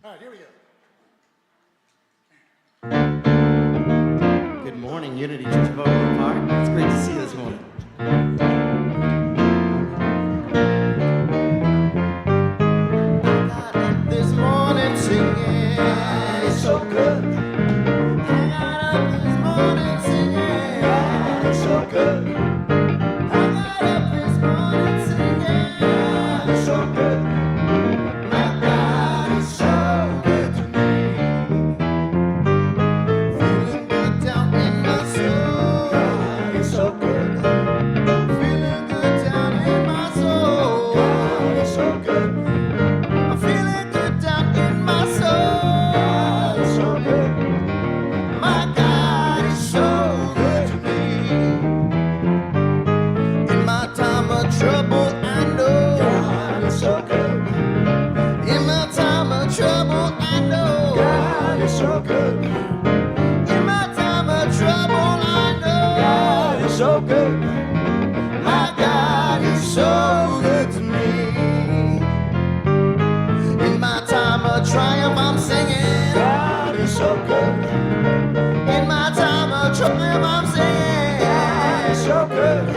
All right, here we go. Good morning, Unity Church of Overland Park. It's great to see you this morning. I got up this morning singing, it's so good. I got up this morning singing, it's so good. I got up this morning singing, it's so good. My God is so good to me. Feeling good down in my soul. God is so good. Feeling good down in my soul. God is so good. I'm feeling good down in my soul. God is so good. My God is so good to me. In my time of trouble, I know God is so good. In my time of trouble, I know God is so good. In my time of trouble, I know God is so good. My God is so good to me. In my time of triumph, I'm singing God is so good. In my time of triumph, I'm singing God is so good.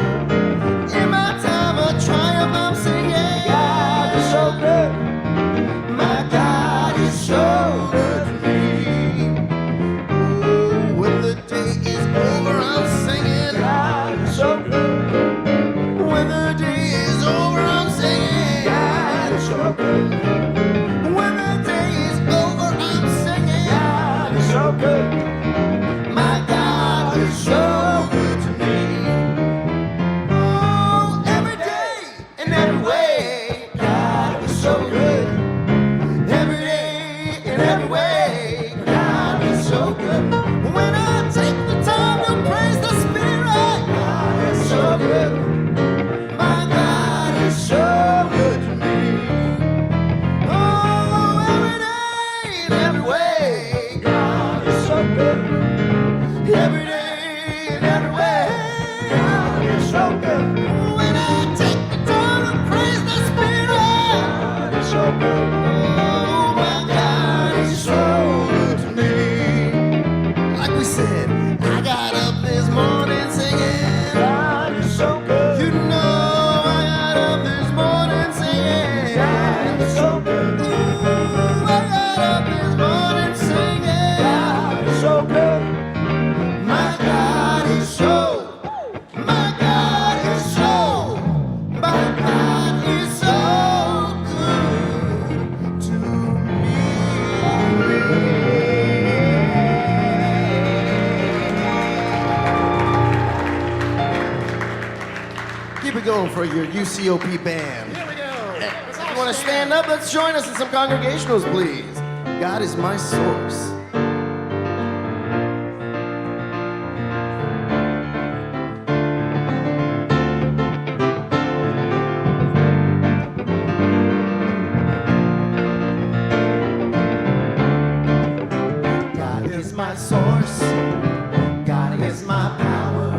In my time of triumph, I'm singing God is so good. My God is so good to me. Ooh, when the day is over, I'm singing God is so good. When the day is over, I'm singing God is so good. When the day is over, I'm singing God is so good. My God is so good to me. Oh, every day and every way, God is so good. Every day and every way, God is so good. When I take the time to praise the Spirit, God is so good. My God is so good to me. Oh, every day and every way, God is so good. Every day and every way, God is so good. When I take the time to praise the Spirit, God is so good. Oh, my God is so good to me. Like we said, I got up this morning singing, God is so good. You know, I got up this morning singing, God is so good. Ooh, I got up this morning singing, God is so good. My God is so, my God is so, my God is so good to me. Keep it going for your UCOP band. Here we go. If you want to stand up, let's join us in some congregationals, please. God is my source. God is my source. God is my power.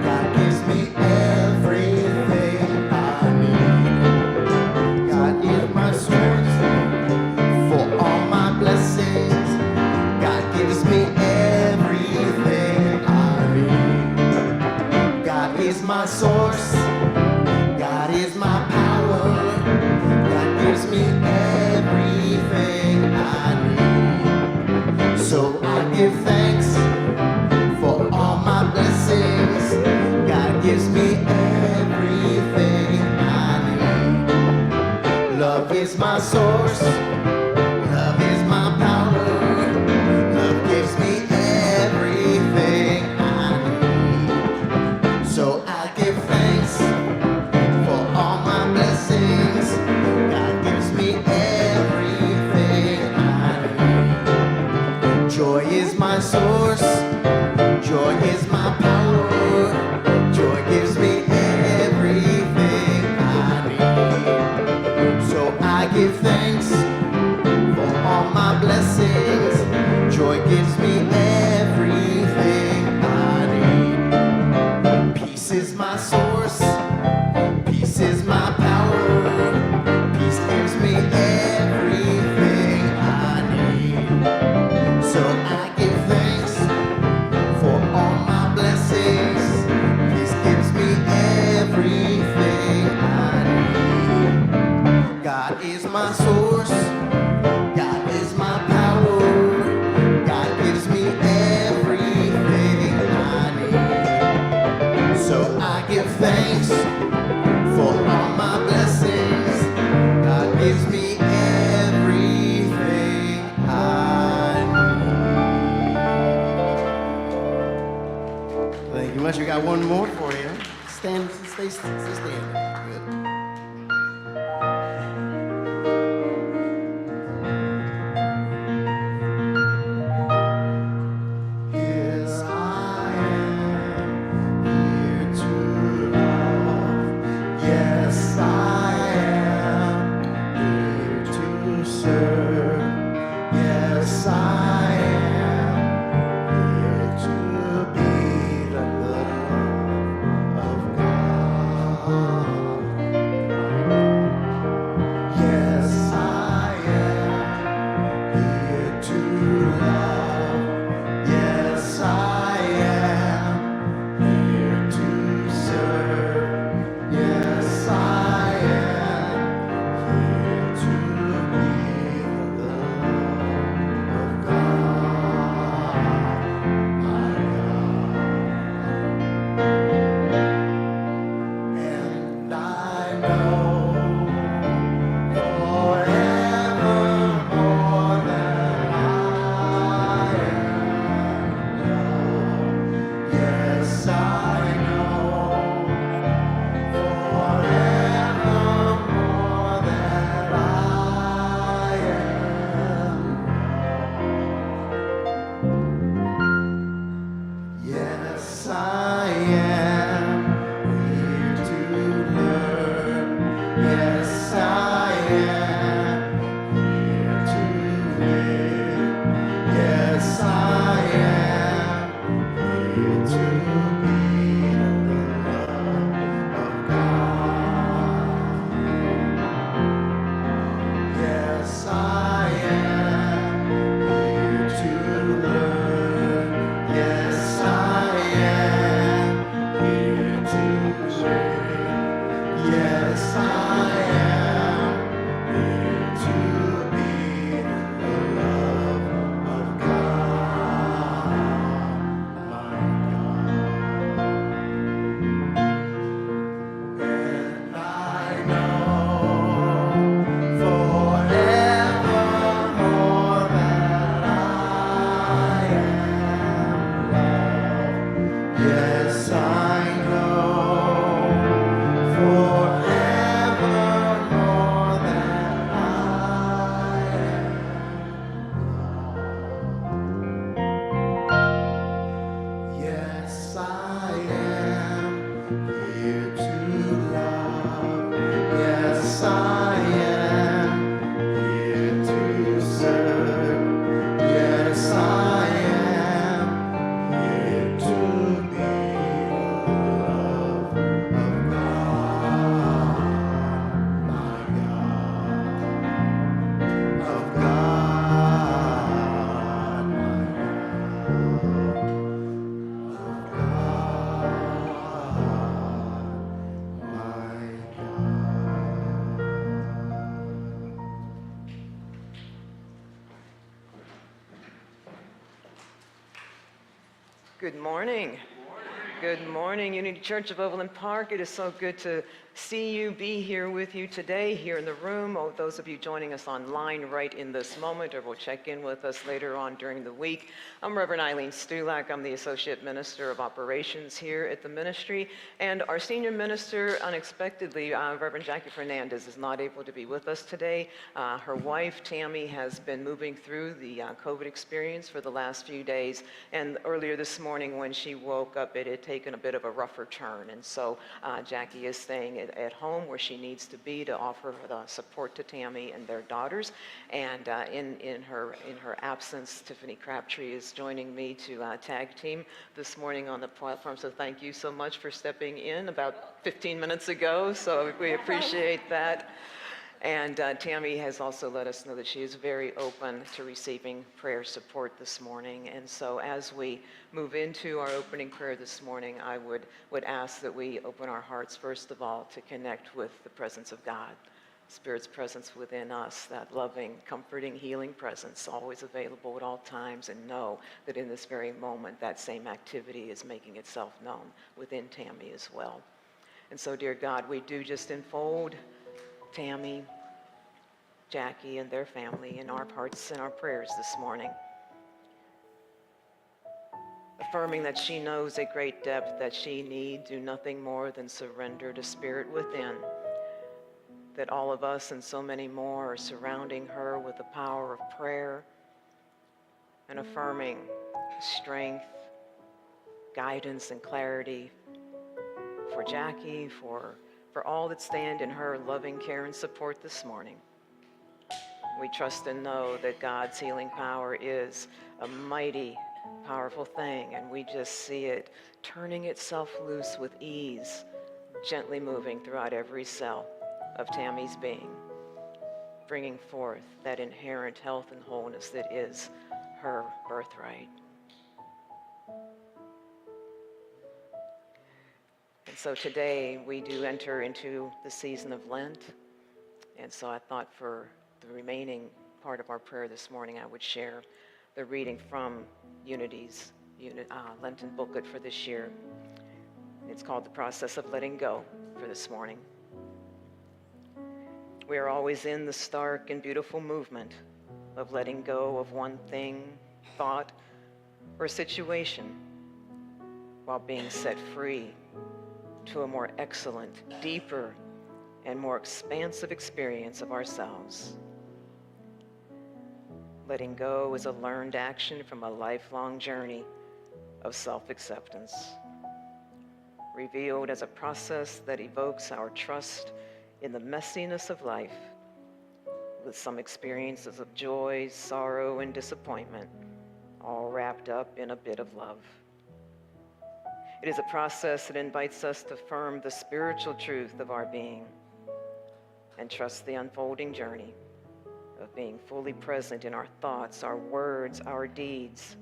God gives me everything I need. God is my source for all my blessings. God gives me everything I need. God is my source. God is my power. God gives me everything I need. So I give thanks for all my blessings. God gives me everything I need. Love is my source. Love is my power. Love gives me everything I need. is my power. Joy gives me everything I need. So I give thanks for all my blessings. Joy gives me everything I need. Peace is my source. Peace is my power. Peace gives me everything I need. So I give thanks for all my blessings. Peace gives me everything I need. God is my source. God is my power. God gives me everything I need. So I give thanks for all my blessings. God gives me everything I need. Thank you much. We got one more for you. Stand, stay standing. Good. Yes, I am here to love. Yes, I am here to serve. Yes, I am here to be the love of God. Yes, I am here to love. Yes, I am here to serve. Yes, I am here to be the love of God, my God. And I know forevermore that I am loved. Yes, I know forevermore that I am loved. Yes, I am here to learn. Yes, I am here to live. Yes, I am here to be the love of God. Yes, I am here to learn. Yes, I am here to live. Yes, I am here to be the love of God, my God. And I know forevermore that I am loved. Yes, I know forevermore that I am loved. Yes, I am here to love. Yes, I am here to serve. Yes, I am here to be the love of God, my God, of God, my Good morning. Good morning, Unity Church of Overland Park. It is so good to see you, be here with you today, here in the room, or those of you joining us online right in this moment, or will check in with us later on during the week. I'm Reverend Eileen Stulak. I'm the Associate Minister of Operations here at the ministry, and our Senior Minister, unexpectedly, Reverend Jackie Fernandez, is not able to be with us today. Her wife, Tammy, has been moving through the COVID experience for the last few days, and earlier this morning when she woke up, it had taken a bit of a rougher turn, and so Jackie is staying at home where she needs to be to offer the support to Tammy and their daughters. And in her absence, Tiffany Crabtree is joining me to tag team this morning on the platform. So thank you so much for stepping in about 15 minutes ago. So we appreciate that. And Tammy has also let us know that she is very open to receiving prayer support this morning. And so as we move into our opening prayer this morning, I would ask that we open our hearts, first of all, to connect with the presence of God, Spirit's presence within us, that loving, comforting, healing presence, always available at all times, and know that in this very moment, that same activity is making itself known within Tammy as well. And so, dear God, we do just enfold Tammy, Jackie, and their family in our hearts and our prayers this morning, affirming that she knows at great depth that she need do nothing more than surrender to Spirit within, that all of us and so many more are surrounding her with the power of prayer and affirming strength, guidance, and clarity for Jackie, for all that stand in her loving care and support this morning. We trust and know that God's healing power is a mighty, powerful thing, and we just see it turning itself loose with ease, gently moving throughout every cell of Tammy's being, bringing forth that inherent health and wholeness that is her birthright. And so today we do enter into the season of Lent, and so I thought for the remaining part of our prayer this morning, I would share the reading from Unity's Lenten booklet for this year. It's called The Process of Letting Go for this morning. We are always in the stark and beautiful movement of letting go of one thing, thought, or situation while being set free to a more excellent, deeper, and more expansive experience of ourselves. Letting go is a learned action from a lifelong journey of self-acceptance, revealed as a process that evokes our trust in the messiness of life, with some experiences of joy, sorrow, and disappointment, all wrapped up in a bit of love. It is a process that invites us to affirm the spiritual truth of our being and trust the unfolding journey of being fully present in our thoughts, our words, our deeds,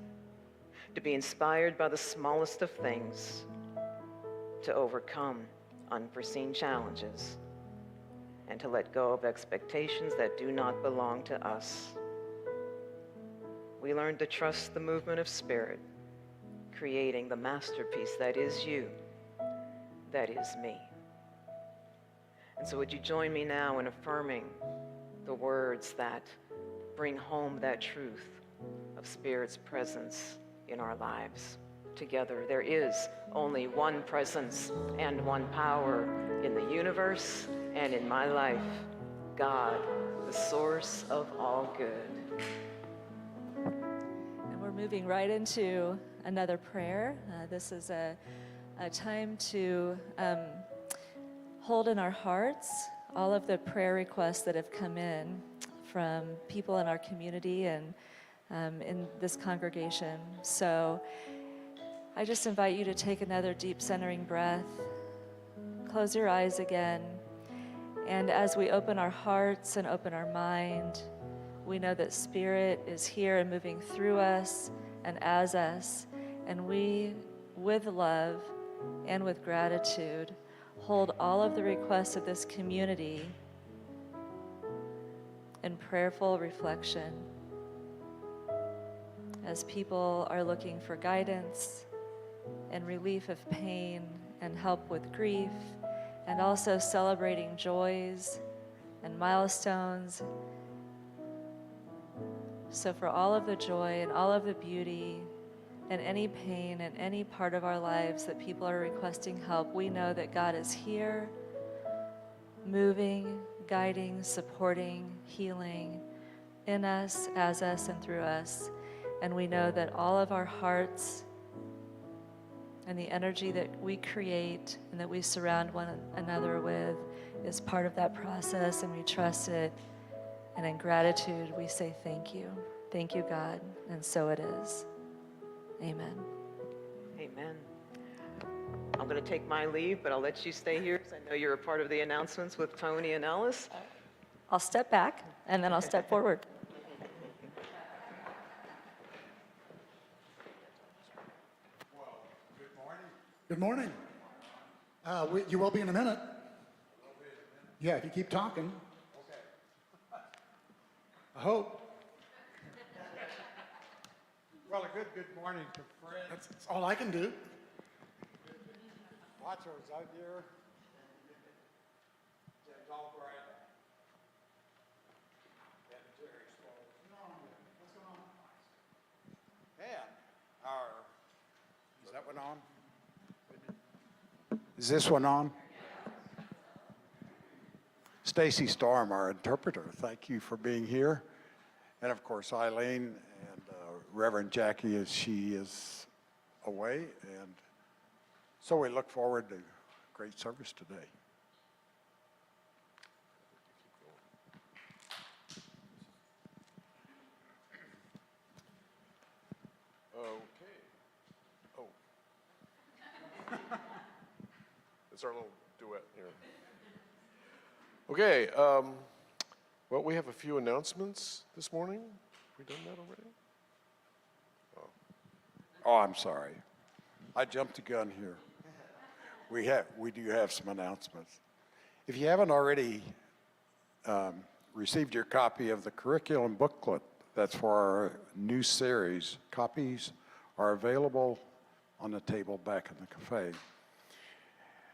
to be inspired by the smallest of things, to overcome unforeseen challenges, and to let go of expectations that do not belong to us. We learn to trust the movement of Spirit, creating the masterpiece that is you, that is me. And so would you join me now in affirming the words that bring home that truth of Spirit's presence in our lives. Together, there is only one presence and one power in the universe and in my life, God, the source of all good. And we're moving right into another prayer. This is a time to hold in our hearts all of the prayer requests that have come in from people in our community and in this congregation. So I just invite you to take another deep centering breath, close your eyes again, and as we open our hearts and open our mind, we know that Spirit is here and moving through us and as us, and we, with love and with gratitude, hold all of the requests of this community in prayerful reflection as people are looking for guidance and relief of pain and help with grief and also celebrating joys and milestones. So for all of the joy and all of the beauty and any pain and any part of our lives that people are requesting help, we know that God is here, moving, guiding, supporting, healing in us, as us, and through us. And we know that all of our hearts and the energy that we create and that we surround one another with is part of that process, and we trust it. And in gratitude, we say thank you. Thank you, God. And so it is. Amen. Amen. I'm going to take my leave, but I'll let you stay here because I know you're a part of the announcements with Tony and Ellis. I'll step back, and then I'll step forward. Good morning. You will be in a minute. Yeah, if you keep talking. Okay. I hope. Well, a good morning to friends. That's all I can do. Watchers out here. James Albright. And Jerry Smalls. What's going on? And is that one on? Is this one on? Stacy Storm, our interpreter, thank you for being here. And of course, Eileen and Reverend Jackie, as she is away. And so we look forward to great service today. Okay. Oh. It's our little duet here. Okay. Well, we have a few announcements this morning. Have we done that already? Oh, I'm sorry. I jumped the gun here. We do have some announcements. If you haven't already received your copy of the curriculum booklet, that's for our new series, copies are available on the table back in the cafe.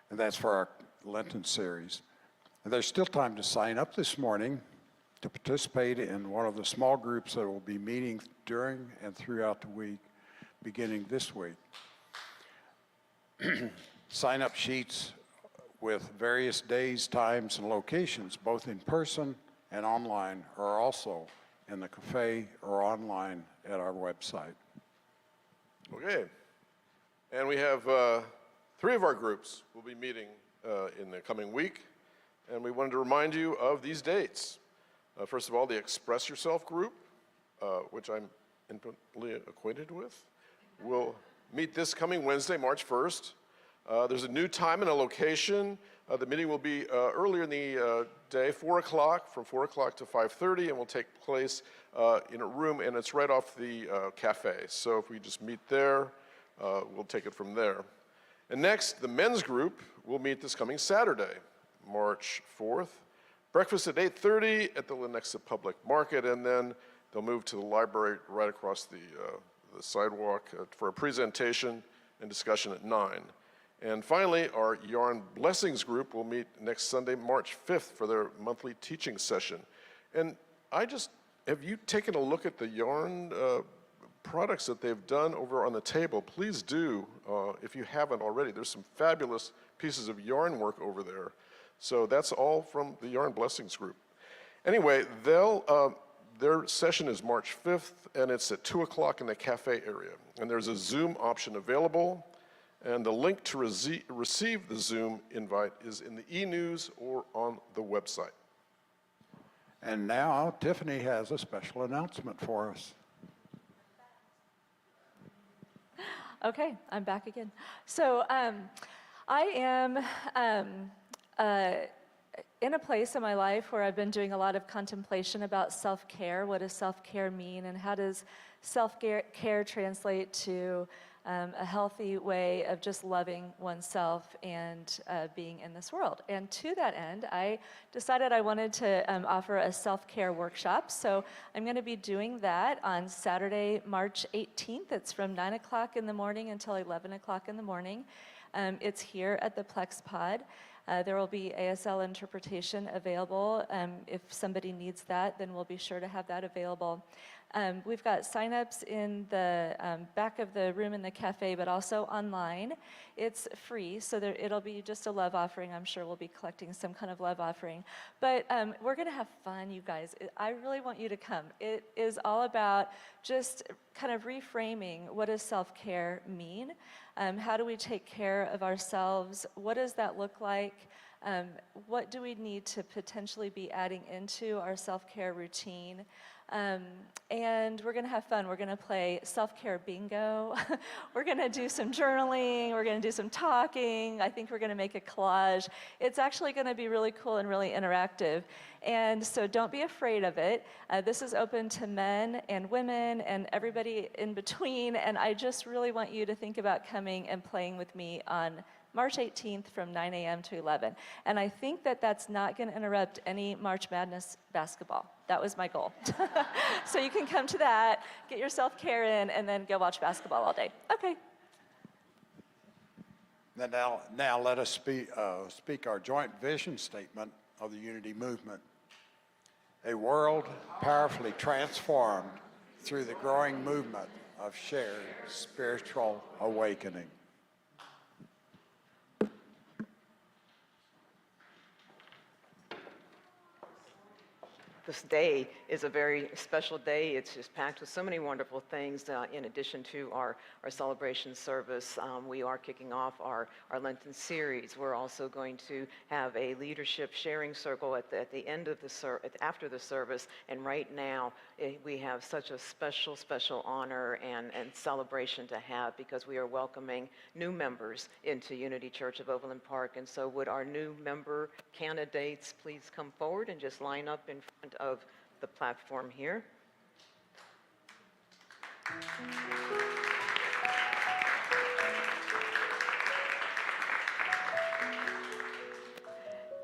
And that's for our Lenten series. And there's still time to sign up this morning to participate in one of the small groups that will be meeting during and throughout the week, beginning this week. Sign-up sheets with various days, times, and locations, both in person and online, are also in the cafe or online at our website. Okay. And we have 3 of our groups will be meeting in the coming week. And we wanted to remind you of these dates. First of all, the Express Yourself group, which I'm intimately acquainted with, will meet this coming Wednesday, March 1st. There's a new time and a location. The meeting will be earlier in the day, 4 o'clock, from 4 o'clock to 5:30, and will take place in a room, and it's right off the cafe. So if we just meet there, we'll take it from there. And next, the men's group will meet this coming Saturday, March 4th. Breakfast at 8:30 at the Lenexa Public Market, and then they'll move to the library right across the sidewalk for a presentation and discussion at 9. And finally, our Yarn Blessings group will meet next Sunday, March 5th, for their monthly teaching session. And have you taken a look at the yarn products that they've done over on the table? Please do, if you haven't already. There's some fabulous pieces of yarn work over there. So that's all from the Yarn Blessings group. Anyway, their session is March 5th, and it's at 2 o'clock in the cafe area. And there's a Zoom option available, and the link to receive the Zoom invite is in the e-news or on the website. And now Tiffany has a special announcement for us. Okay, I'm back again. So I am in a place in my life where I've been doing a lot of contemplation about self-care. What does self-care mean, and how does self-care translate to a healthy way of just loving oneself and being in this world? And to that end, I decided I wanted to offer a self-care workshop. So I'm going to be doing that on Saturday, March 18th. It's from 9 o'clock in the morning until 11 o'clock in the morning. It's here at the Plex Pod. There will be ASL interpretation available. If somebody needs that, then we'll be sure to have that available. We've got signups in the back of the room in the cafe, but also online. It's free, so it'll be just a love offering. I'm sure we'll be collecting some kind of love offering. But we're going to have fun, you guys. I really want you to come. It is all about just kind of reframing, what does self-care mean? How do we take care of ourselves? What does that look like? What do we need to potentially be adding into our self-care routine? And we're going to have fun. We're going to play self-care bingo. We're going to do some journaling. We're going to do some talking. I think we're going to make a collage. It's actually going to be really cool and really interactive. And so don't be afraid of it. This is open to men and women and everybody in between. And I just really want you to think about coming and playing with me on March 18th from 9 a.m. to 11. And I think that that's not going to interrupt any March Madness basketball. That was my goal. So you can come to that, get your self-care in, and then go watch basketball all day. Okay. Now let us speak our joint vision statement of the Unity Movement. A world powerfully transformed through the growing movement of shared spiritual awakening. This day is a very special day. It's just packed with so many wonderful things. In addition to our celebration service, we are kicking off our Lenten series. We're also going to have a leadership sharing circle at the end of after the service. And right now, we have such a special honor and celebration to have, because we are welcoming new members into Unity Church of Overland Park. And so would our new member candidates please come forward and just line up in front of the platform here.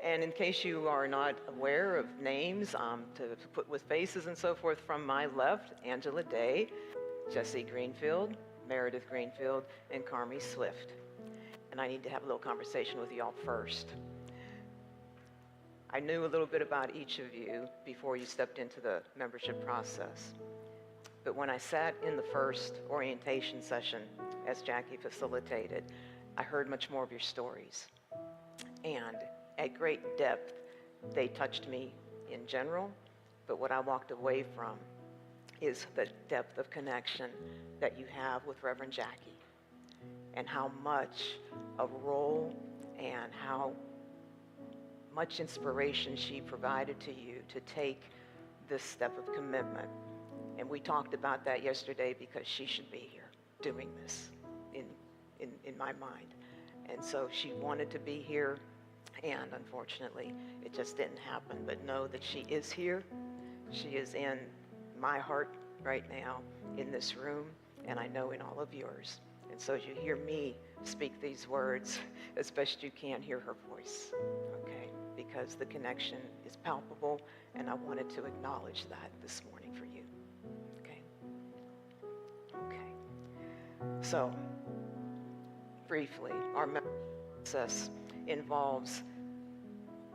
And in case you are not aware of names, to put with faces and so forth, from my left, Angela Day, Jesse Greenfield, Meredith Greenfield, and Carmi Swift. And I need to have a little conversation with y'all first. I knew a little bit about each of you before you stepped into the membership process. But when I sat in the first orientation session, as Jackie facilitated, I heard much more of your stories. And at great depth, they touched me in general, but what I walked away from is the depth of connection that you have with Reverend Jackie, and how much a role and how much inspiration she provided to you to take this step of commitment. And we talked about that yesterday, because she should be here doing this in my mind. And so she wanted to be here, and unfortunately it just didn't happen. But know that she is here. She is in my heart right now in this room, and I know in all of yours. And so as you hear me speak these words, as best you can, hear her voice, okay? Because the connection is palpable, and I wanted to acknowledge that this morning for you, okay? Okay. So, briefly, our process involves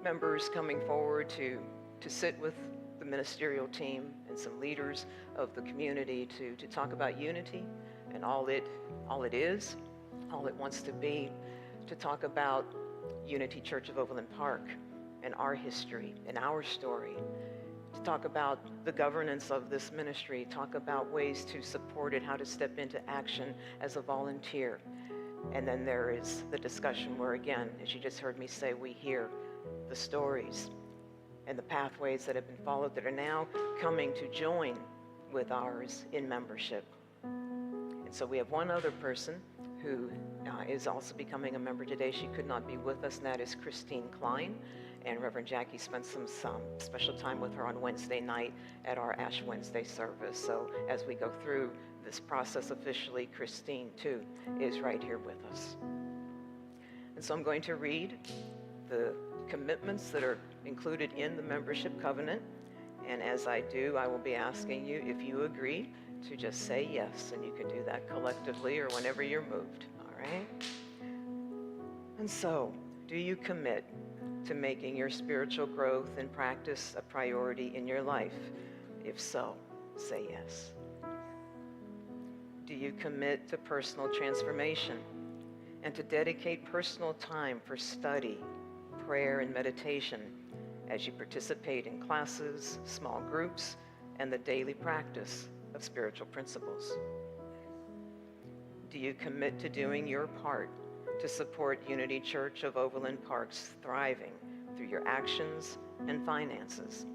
members coming forward to sit with the ministerial team and some leaders of the community to talk about unity and all it is, all it wants to be, to talk about Unity Church of Overland Park and our history and our story, to talk about the governance of this ministry, talk about ways to support it, how to step into action as a volunteer. And then there is the discussion where, again, as you just heard me say, we hear the stories and the pathways that have been followed that are now coming to join with ours in membership. And so we have one other person who is also becoming a member today. She could not be with us, and that is Christine Klein. And Reverend Jackie spent some special time with her on Wednesday night at our Ash Wednesday service. So as we go through this process officially, Christine, too, is right here with us. And so I'm going to read the commitments that are included in the membership covenant. And as I do, I will be asking you, if you agree, to just say yes. And you can do that collectively or whenever you're moved, all right? And so, Do you commit to making your spiritual growth and practice a priority in your life? If so, say yes. Do you commit to personal transformation and to dedicate personal time for study, prayer, and meditation as you participate in classes, small groups, and the daily practice of spiritual principles? Do you commit to doing your part to support Unity Church of Overland Park's thriving through your actions and finances?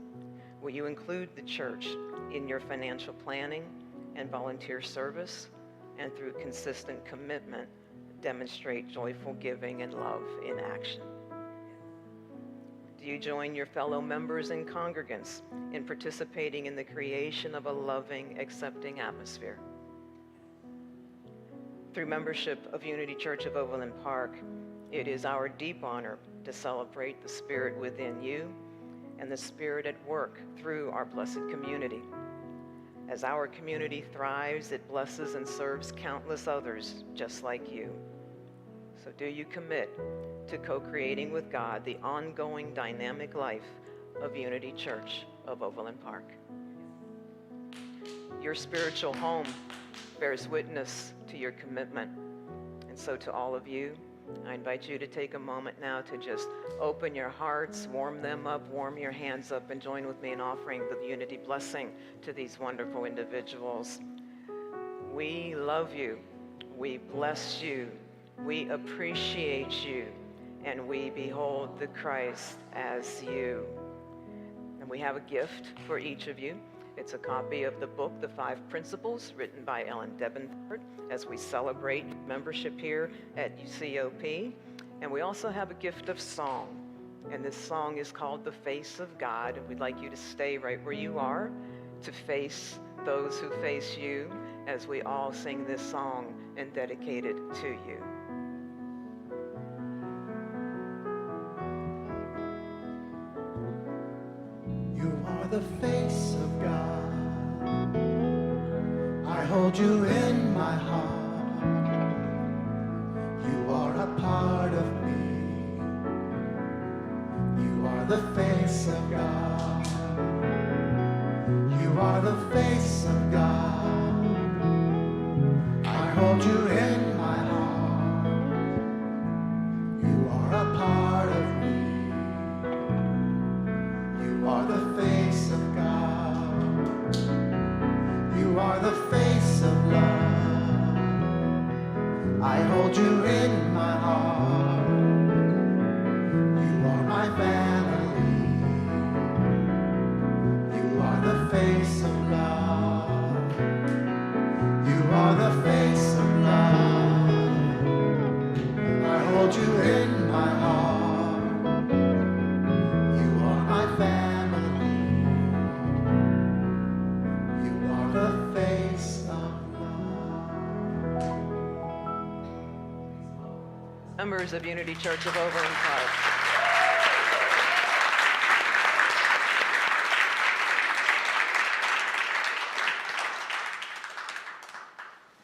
Will you include the church in your financial planning and volunteer service, and through consistent commitment, demonstrate joyful giving and love in action? Do you join your fellow members and congregants in participating in the creation of a loving, accepting atmosphere? Through membership of Unity Church of Overland Park, it is our deep honor to celebrate the Spirit within you and the Spirit at work through our blessed community. As our community thrives, it blesses and serves countless others just like you. So do you commit to co-creating with God the ongoing dynamic life of Unity Church of Overland Park? Your spiritual home bears witness to your commitment. And so to all of you, I invite you to take a moment now to just open your hearts, warm them up, warm your hands up, and join with me in offering the unity blessing to these wonderful individuals. We love you. We bless you. We appreciate you. And we behold the Christ as you. And we have a gift for each of you. It's a copy of the book, The 5 Principles, written by Ellen Debenford, as we celebrate membership here at UCOP. And we also have a gift of song. And this song is called The Face of God. And we'd like you to stay right where you are to face those who face you as we all sing this song and dedicate it to you. You are the face of God. I hold you in my heart. You are a part of me. You are the face of God. You are the face of God. I hold you in my heart. You are a part of me. You are the face of God. You are the face of love. I hold you in my heart. You are my family. You are the face of love. You are the face of love. I hold you in my heart. You are my family. You are the face of love. Members of Unity Church of Overland Park.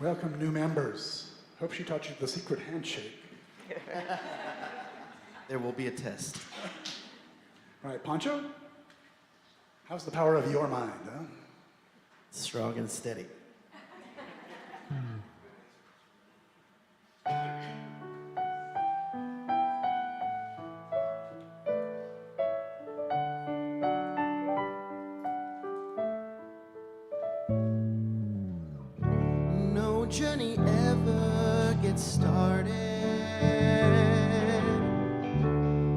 Welcome, new members. Hope she taught you the secret handshake. There will be a test. All right, Pancho? How's the power of your mind, huh? Strong and steady. No journey ever gets started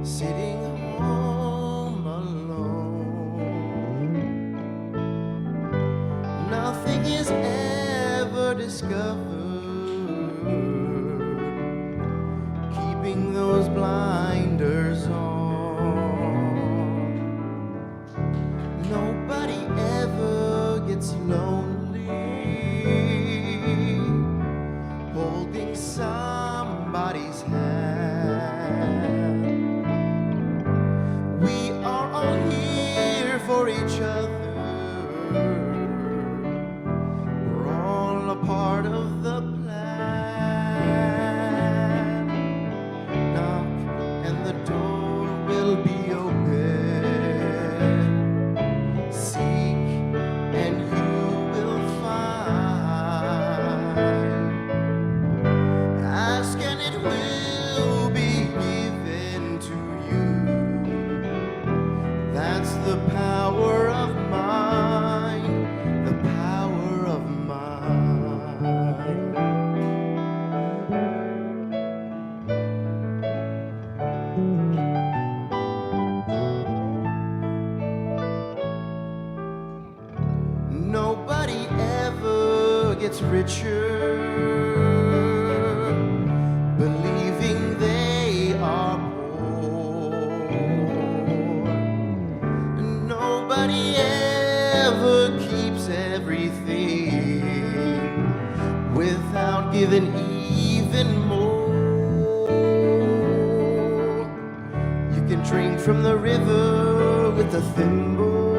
sitting home alone. Nothing is ever discovered keeping those blinders on. Nobody ever gets lonely holding somebody's hand. We are all here for each other. We're all a part of the richer, believing they are poor. Nobody ever keeps everything without giving even more. You can drink from the river with a thimble.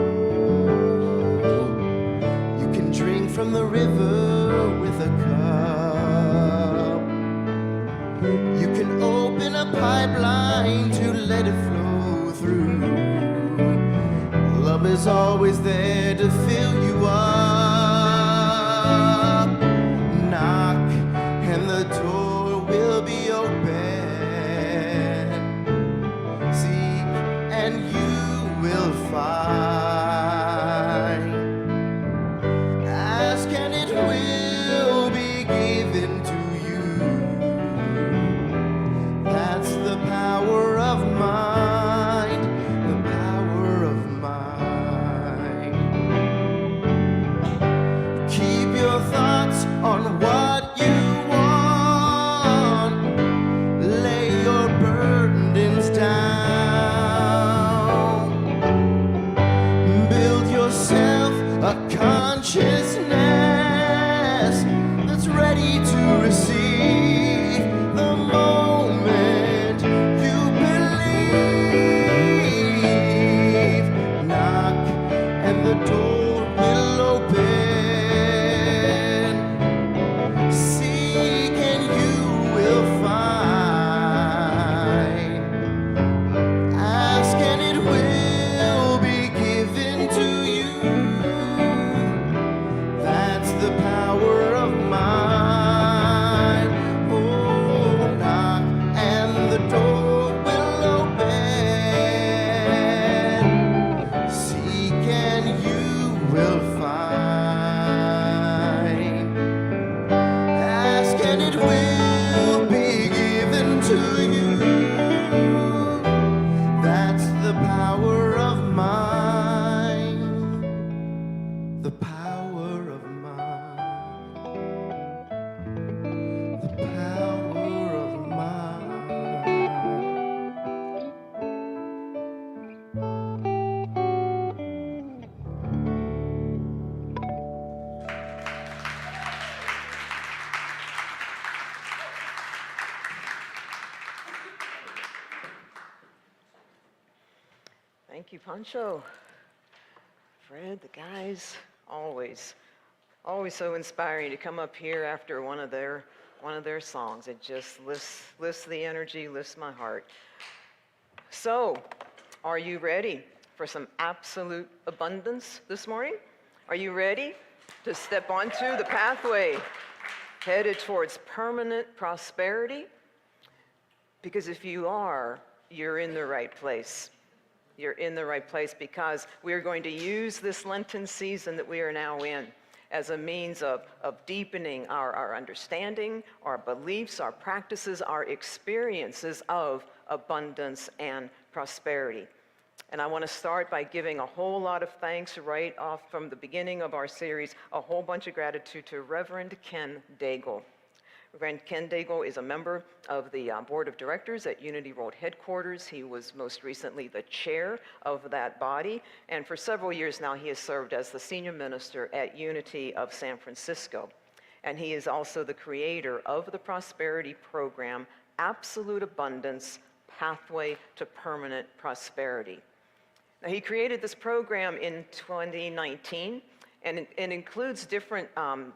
You can drink from the river with a cup. You can open a pipeline to let it flow through. Love is always there to fill you up. Knock and the door will be open. Seek and you will find. Ask and it will be given to you. That's the power of mind, the power of mind. Keep your thoughts on what you want. Lay your burdens down. Build yourself a consciousness that's ready to receive the moment you believe. Knock and the door will open. Seek and you will find. Ask and it will be given to you. That's the power of mind. Oh, knock and the door will open. Seek and you will find. Ask and it will be given to you. That's the power of mind. The power of mind. The power of mind. Thank you, Pancho. Fred, the guys, always so inspiring to come up here after one of their songs. It just lifts the energy, lifts my heart. So, are you ready for some absolute abundance this morning? Are you ready to step onto the pathway headed towards permanent prosperity? Because if you are, you're in the right place. You're in the right place because we're going to use this Lenten season that we are now in as a means of deepening our understanding, our beliefs, our practices, our experiences of abundance and prosperity. And I want to start by giving a whole lot of thanks right off from the beginning of our series, a whole bunch of gratitude to Reverend Ken Daigle. Reverend Ken Daigle is a member of the board of directors at Unity World Headquarters. He was most recently the chair of that body, and for several years now he has served as the senior minister at Unity of San Francisco. And he is also the creator of the prosperity program, Absolute Abundance, Pathway to Permanent Prosperity. Now, he created this program in 2019, and it includes different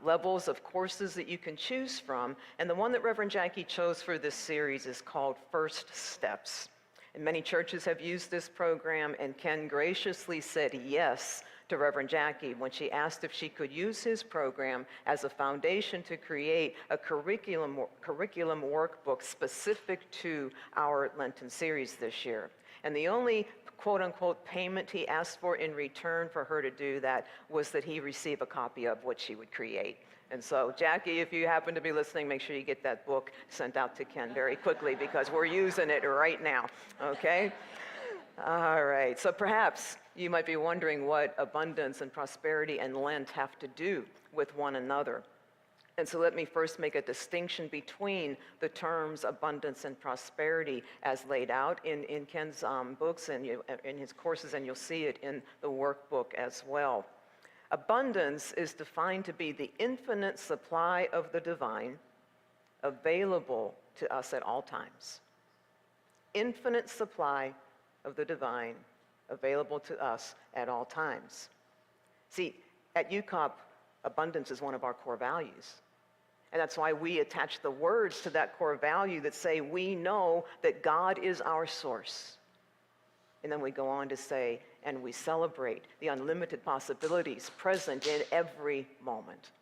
levels of courses that you can choose from. And the one that Reverend Jackie chose for this series is called First Steps. And many churches have used this program, and Ken graciously said yes to Reverend Jackie when she asked if she could use his program as a foundation to create a curriculum workbook specific to our Lenten series this year. And the only quote-unquote payment he asked for in return for her to do that was that he receive a copy of what she would create. And so, Jackie, if you happen to be listening, make sure you get that book sent out to Ken very quickly because we're using it right now, okay? All right, so perhaps you might be wondering what abundance and prosperity and Lent have to do with one another. And so let me first make a distinction between the terms abundance and prosperity as laid out in Ken's books and in his courses, and you'll see it in the workbook as well. Abundance is defined to be the infinite supply of the divine available to us at all times. Infinite supply of the divine available to us at all times. See, at UCOP, abundance is one of our core values. And that's why we attach the words to that core value that say we know that God is our source. And then we go on to say, and we celebrate the unlimited possibilities present in every moment.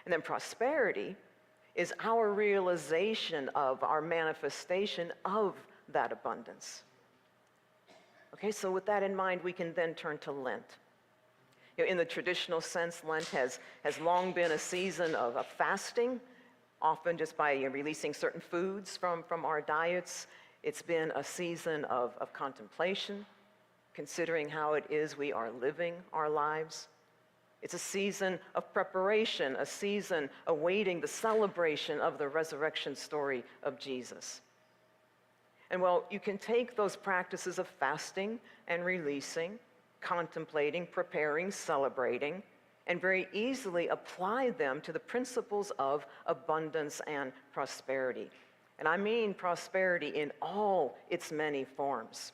And then prosperity is our realization of, our manifestation of that abundance. Okay, so with that in mind, we can then turn to Lent. You know, in the traditional sense, Lent has long been a season of fasting, often just by releasing certain foods from our diets. It's been a season of contemplation, considering how it is we are living our lives. It's a season of preparation, a season awaiting the celebration of the resurrection story of Jesus. And well, you can take those practices of fasting and releasing, contemplating, preparing, celebrating, and very easily apply them to the principles of abundance and prosperity. And I mean prosperity in all its many forms.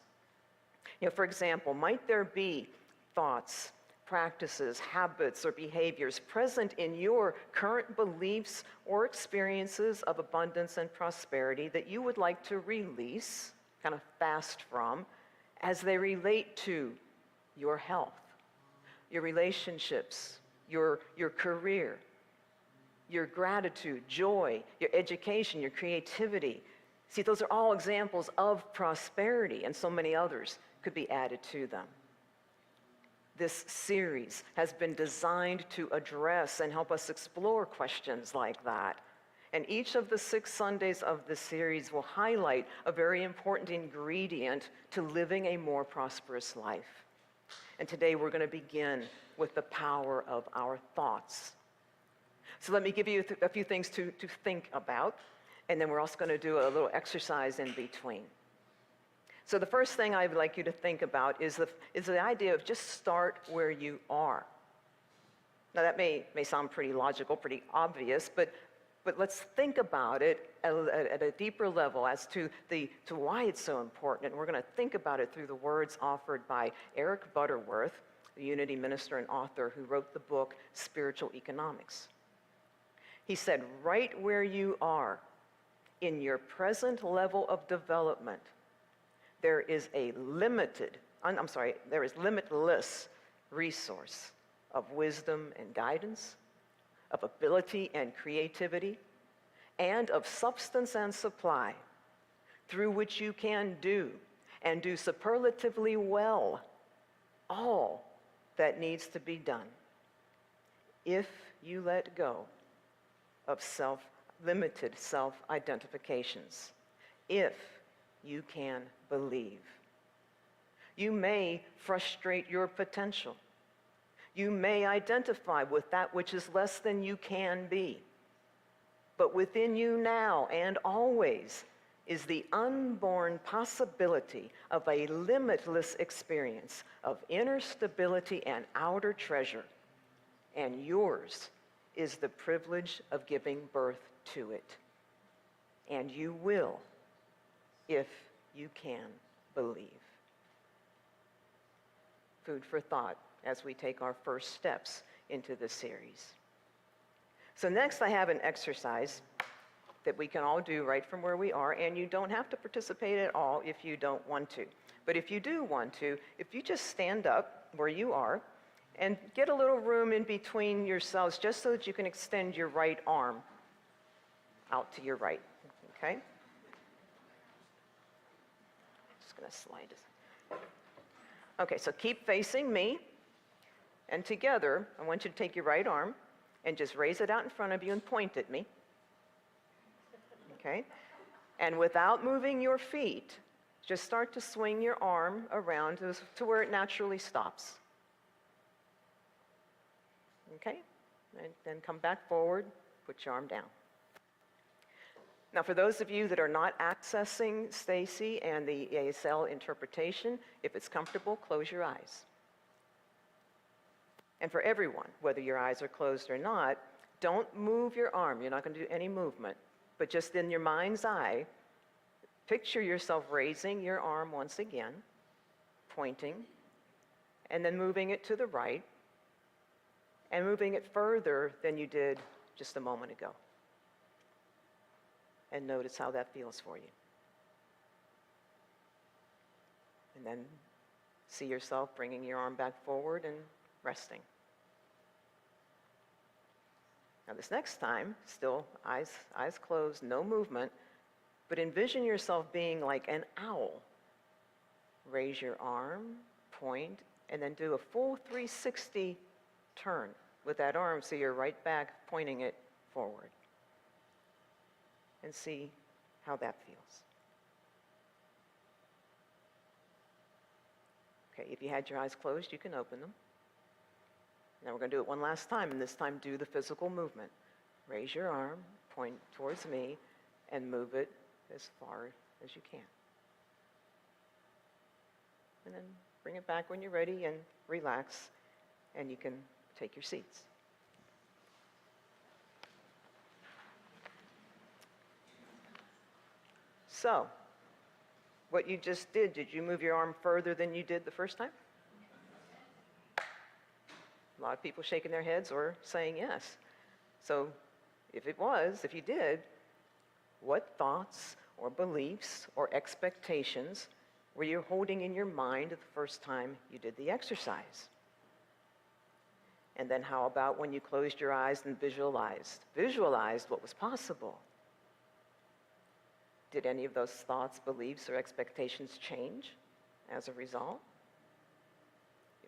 You know, for example, might there be thoughts, practices, habits, or behaviors present in your current beliefs or experiences of abundance and prosperity that you would like to release, kind of fast from, as they relate to your health, your relationships, your career, your gratitude, joy, your education, your creativity? See, those are all examples of prosperity, and so many others could be added to them. This series has been designed to address and help us explore questions like that. And each of the 6 Sundays of the series will highlight a very important ingredient to living a more prosperous life. And today we're going to begin with the power of our thoughts. So let me give you a few things to think about, and then we're also going to do a little exercise in between. So the first thing I'd like you to think about is the idea of just start where you are. Now that may sound pretty logical, pretty obvious, but let's think about it at a deeper level as to why it's so important. And we're going to think about it through the words offered by Eric Butterworth, the Unity minister and author who wrote the book Spiritual Economics. He said, right where you are in your present level of development, there is limitless resource of wisdom and guidance, of ability and creativity, and of substance and supply through which you can do and do superlatively well all that needs to be done if you let go of limited self-identifications, if you can believe. You may frustrate your potential. You may identify with that which is less than you can be. But within you now and always is the unborn possibility of a limitless experience of inner stability and outer treasure. And yours is the privilege of giving birth to it. And you will, if you can believe. Food for thought as we take our first steps into this series. So next I have an exercise that we can all do right from where we are, and you don't have to participate at all if you don't want to. But if you do want to, if you just stand up where you are and get a little room in between yourselves just so that you can extend your right arm out to your right, okay? Just gonna slide this. Okay, so keep facing me, and together, I want you to take your right arm and just raise it out in front of you and point at me. Okay? And without moving your feet, just start to swing your arm around to where it naturally stops. Okay? and then come back forward, put your arm down. Now, for those of you that are not accessing Stacy and the ASL interpretation, if it's comfortable, close your eyes. And for everyone, whether your eyes are closed or not, don't move your arm. You're not going to do any movement. But just in your mind's eye, picture yourself raising your arm once again, pointing, and then moving it to the right, and moving it further than you did just a moment ago. And notice how that feels for you. And then see yourself bringing your arm back forward and resting. Now this next time, still eyes closed, no movement, but envision yourself being like an owl. Raise your arm, point, and then do a full 360 turn with that arm so you're right back pointing it forward. And see how that feels. Okay, if you had your eyes closed, you can open them. Now we're going to do it one last time, and this time do the physical movement. Raise your arm, point towards me, and move it as far as you can. And then bring it back when you're ready and relax, and you can take your seats. So, what you just did you move your arm further than you did the first time? A lot of people shaking their heads or saying yes. So, if you did, what thoughts or beliefs or expectations were you holding in your mind the first time you did the exercise? And then how about when you closed your eyes and visualized what was possible? Did any of those thoughts, beliefs, or expectations change as a result?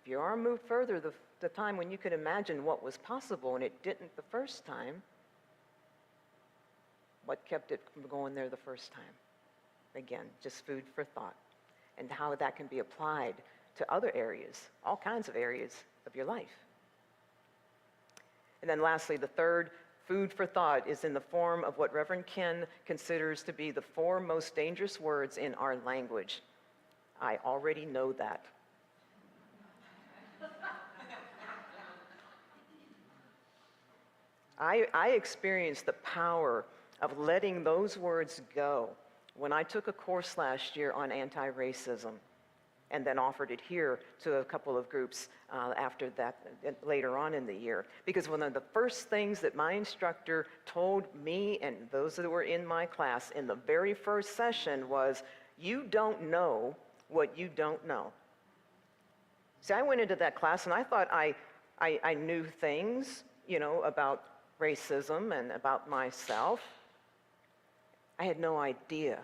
If your arm moved further the time when you could imagine what was possible and it didn't the first time, what kept it from going there the first time? Again, just food for thought, and how that can be applied to other areas, all kinds of areas of your life. And then lastly, the third food for thought is in the form of what Reverend Ken considers to be the 4 most dangerous words in our language. I already know that. I experienced the power of letting those words go when I took a course last year on anti-racism, and then offered it here to a couple of groups after that later on in the year. Because one of the first things that my instructor told me and those that were in my class in the very first session was, you don't know what you don't know. See, I went into that class and I thought I knew things, about racism and about myself. I had no idea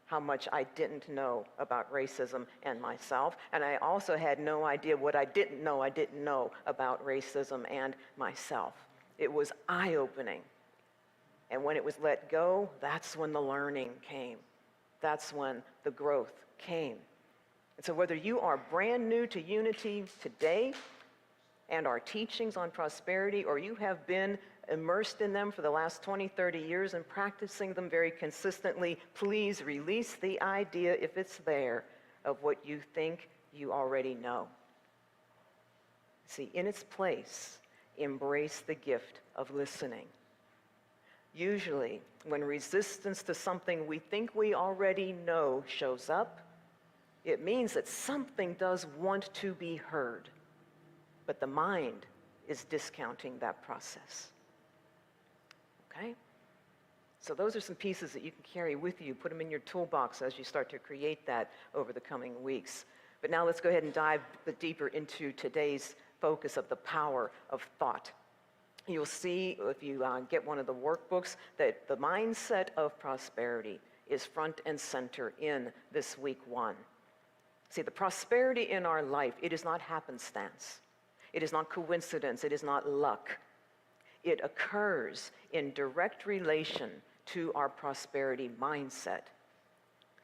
how much I didn't know about racism and myself, and I also had no idea what I didn't know about racism and myself. It was eye-opening. And when it was let go, that's when the learning came. That's when the growth came. And so whether you are brand new to Unity today and our teachings on prosperity, or you have been immersed in them for the last 20, 30 years and practicing them very consistently, please release the idea, if it's there, of what you think you already know. See, in its place, embrace the gift of listening. Usually, when resistance to something we think we already know shows up, it means that something does want to be heard, but the mind is discounting that process. Okay? So those are some pieces that you can carry with you. Put them in your toolbox as you start to create that over the coming weeks. But now let's go ahead and dive a bit deeper into today's focus of the power of thought. You'll see, if you get one of the workbooks, that the mindset of prosperity is front and center in this week 1. See, the prosperity in our life, it is not happenstance. It is not coincidence. It is not luck. It occurs in direct relation to our prosperity mindset.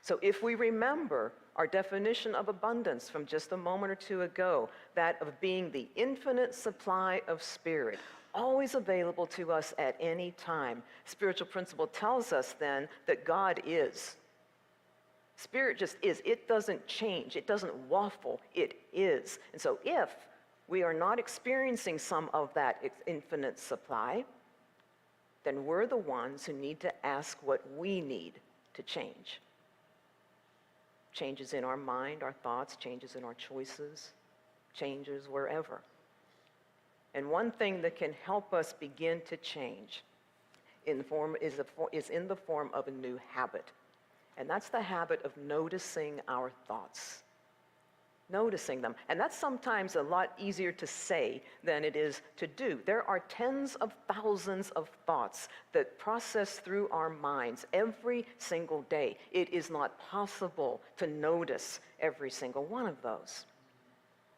So if we remember our definition of abundance from just a moment or two ago, that of being the infinite supply of spirit, always available to us at any time. Spiritual principle tells us then that God is. Spirit just is. It doesn't change. It doesn't waffle. It is. And so if we are not experiencing some of that infinite supply, then we're the ones who need to ask what we need to change. Changes in our mind, our thoughts, changes in our choices, changes wherever. And one thing that can help us begin to change is in the form of a new habit. And that's the habit of noticing our thoughts. Noticing them. And that's sometimes a lot easier to say than it is to do. There are tens of thousands of thoughts that process through our minds every single day. It is not possible to notice every single one of those.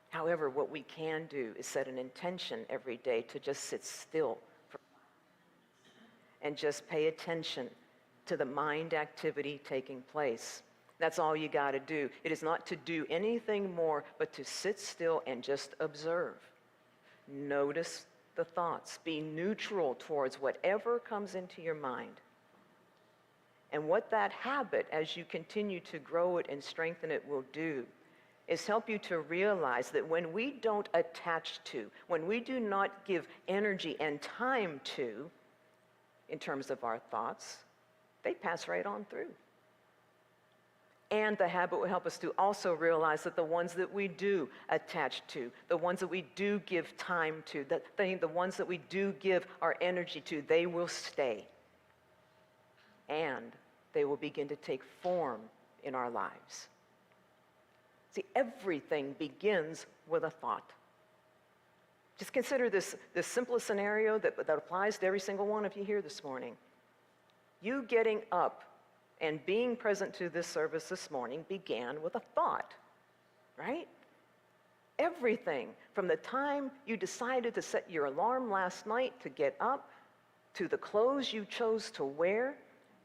However, what we can do is set an intention every day to just sit still and just pay attention to the mind activity taking place. That's all you got to do. It is not to do anything more but to sit still and just observe. Notice the thoughts. Be neutral towards whatever comes into your mind. And what that habit, as you continue to grow it and strengthen it, will do is help you to realize that when we don't attach to, when we do not give energy and time to, in terms of our thoughts, they pass right on through. And the habit will help us to also realize that the ones that we do attach to, the ones that we do give time to, the ones that we do give our energy to, they will stay. And they will begin to take form in our lives. See, everything begins with a thought. Just consider this simplest scenario that applies to every single one of you here this morning. You getting up and being present to this service this morning began with a thought, right? Everything from the time you decided to set your alarm last night to get up, to the clothes you chose to wear,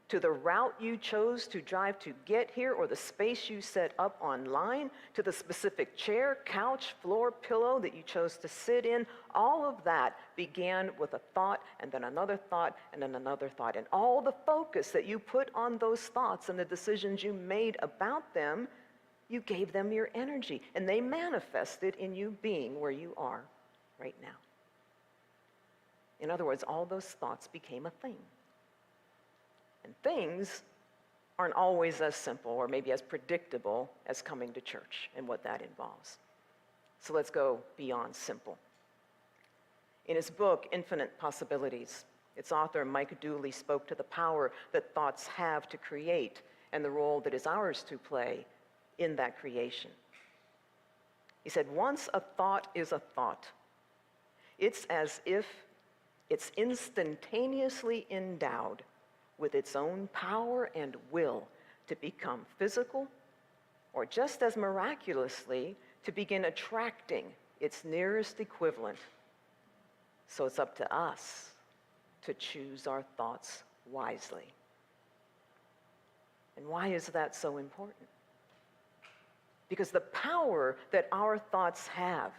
to the route you chose to drive to get here, or the space you set up online, to the specific chair, couch, floor, pillow that you chose to sit in, all of that began with a thought, and then another thought, and then another thought. And all the focus that you put on those thoughts and the decisions you made about them, you gave them your energy, and they manifested in you being where you are right now. In other words, all those thoughts became a thing. And things aren't always as simple or maybe as predictable as coming to church and what that involves. So let's go beyond simple. In his book, Infinite Possibilities, its author, Mike Dooley, spoke to the power that thoughts have to create and the role that is ours to play in that creation. He said, once a thought is a thought, it's as if it's instantaneously endowed with its own power and will to become physical, or just as miraculously, to begin attracting its nearest equivalent. So it's up to us to choose our thoughts wisely. And why is that so important? Because the power that our thoughts have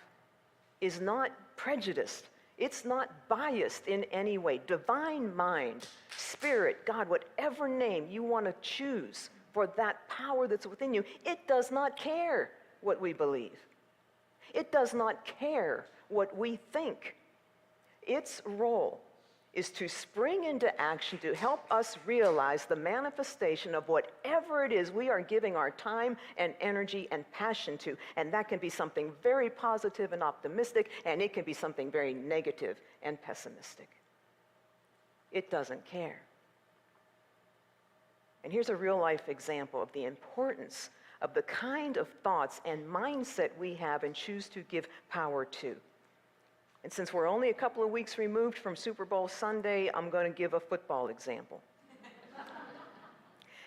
is not prejudiced. It's not biased in any way. Divine mind, spirit, God, whatever name you want to choose for that power that's within you, it does not care what we believe. It does not care what we think. Its role is to spring into action to help us realize the manifestation of whatever it is we are giving our time and energy and passion to. And that can be something very positive and optimistic, and it can be something very negative and pessimistic. It doesn't care. And here's a real-life example of the importance of the kind of thoughts and mindset we have and choose to give power to. And since we're only a couple of weeks removed from Super Bowl Sunday, I'm going to give a football example.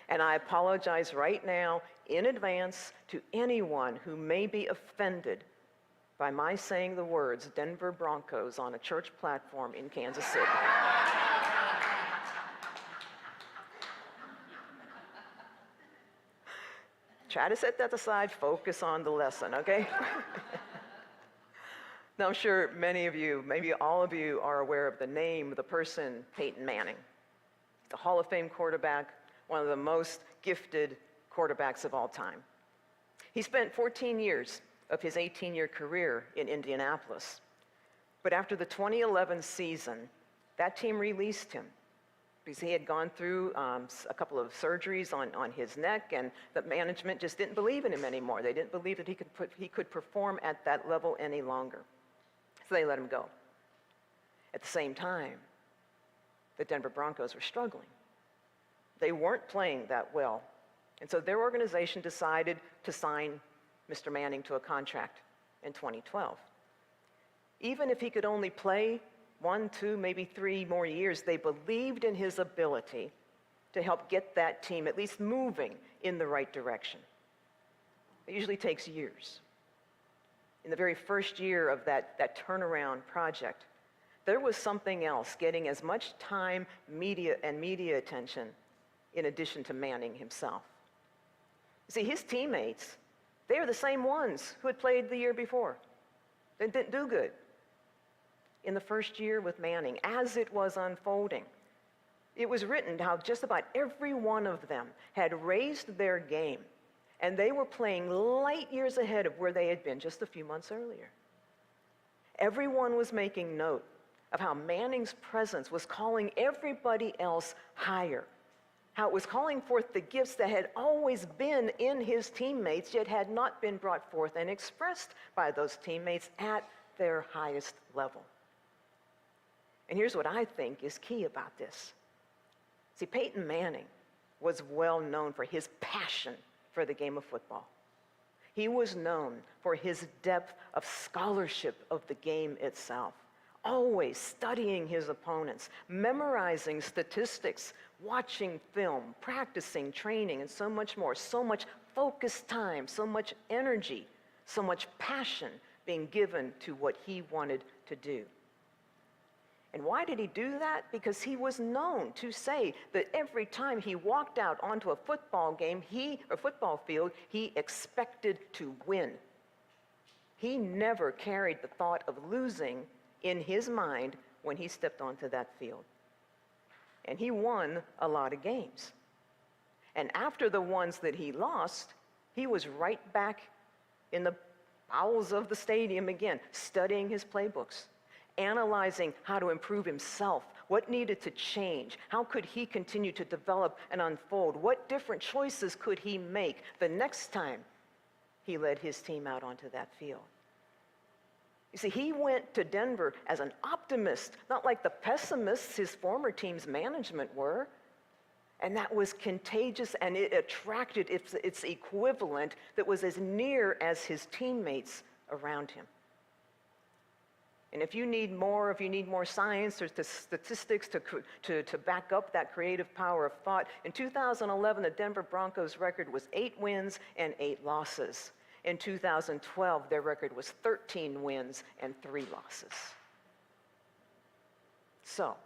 And I apologize right now in advance to anyone who may be offended by my saying the words Denver Broncos on a church platform in Kansas City. Try to set that aside, focus on the lesson, okay? Now, I'm sure many of you, maybe all of you, are aware of the name, the person, Peyton Manning. The Hall of Fame quarterback, one of the most gifted quarterbacks of all time. He spent 14 years of his 18-year career in Indianapolis. But after the 2011 season, that team released him because he had gone through a couple of surgeries on his neck, and the management just didn't believe in him anymore. They didn't believe that he could perform at that level any longer. So they let him go. At the same time, the Denver Broncos were struggling. They weren't playing that well. And so their organization decided to sign Mr. Manning to a contract in 2012. Even if he could only play 1, 2, maybe 3 more years, they believed in his ability to help get that team at least moving in the right direction. It usually takes years. In the very first year of that turnaround project, there was something else getting as much time, media attention in addition to Manning himself. See, his teammates, they are the same ones who had played the year before. They didn't do good. In the first year with Manning, as it was unfolding, it was written how just about every one of them had raised their game, and they were playing light years ahead of where they had been just a few months earlier. Everyone was making note of how Manning's presence was calling everybody else higher, how it was calling forth the gifts that had always been in his teammates, yet had not been brought forth and expressed by those teammates at their highest level. And here's what I think is key about this. See, Peyton Manning was well known for his passion for the game of football. He was known for his depth of scholarship of the game itself, always studying his opponents, memorizing statistics, watching film, practicing, training, and so much more. So much focused time, so much energy, so much passion being given to what he wanted to do. And why did he do that? Because he was known to say that every time he walked out onto a football game, football field, he expected to win. He never carried the thought of losing in his mind when he stepped onto that field. And he won a lot of games. And after the ones that he lost, he was right back in the bowels of the stadium again, studying his playbooks, analyzing how to improve himself, what needed to change, how could he continue to develop and unfold, what different choices could he make the next time he led his team out onto that field. You see, he went to Denver as an optimist, not like the pessimists his former team's management were. And that was contagious, and it attracted its equivalent that was as near as his teammates around him. And if you need more science or statistics to back up that creative power of thought, in 2011, the Denver Broncos record was 8 wins and 8 losses. In 2012, their record was 13 wins and 3 losses. So,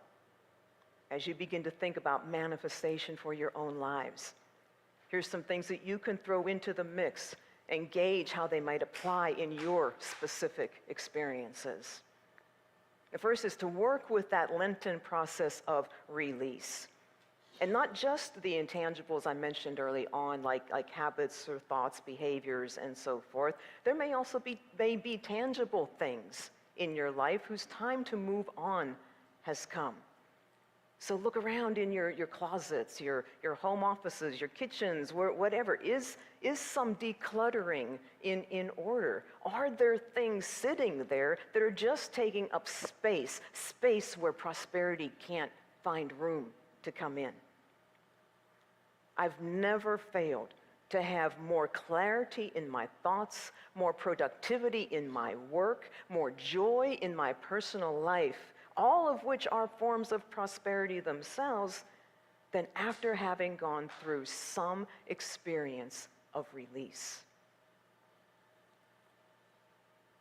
as you begin to think about manifestation for your own lives, here's some things that you can throw into the mix and gauge how they might apply in your specific experiences. The first is to work with that Lenten process of release. And not just the intangibles I mentioned early on, like habits or thoughts, behaviors, and so forth. There may also be tangible things in your life whose time to move on has come. So look around in your closets, your home offices, your kitchens, whatever. Is some decluttering in order? Are there things sitting there that are just taking up space where prosperity can't find room to come in? I've never failed to have more clarity in my thoughts, more productivity in my work, more joy in my personal life, all of which are forms of prosperity themselves, than after having gone through some experience of release.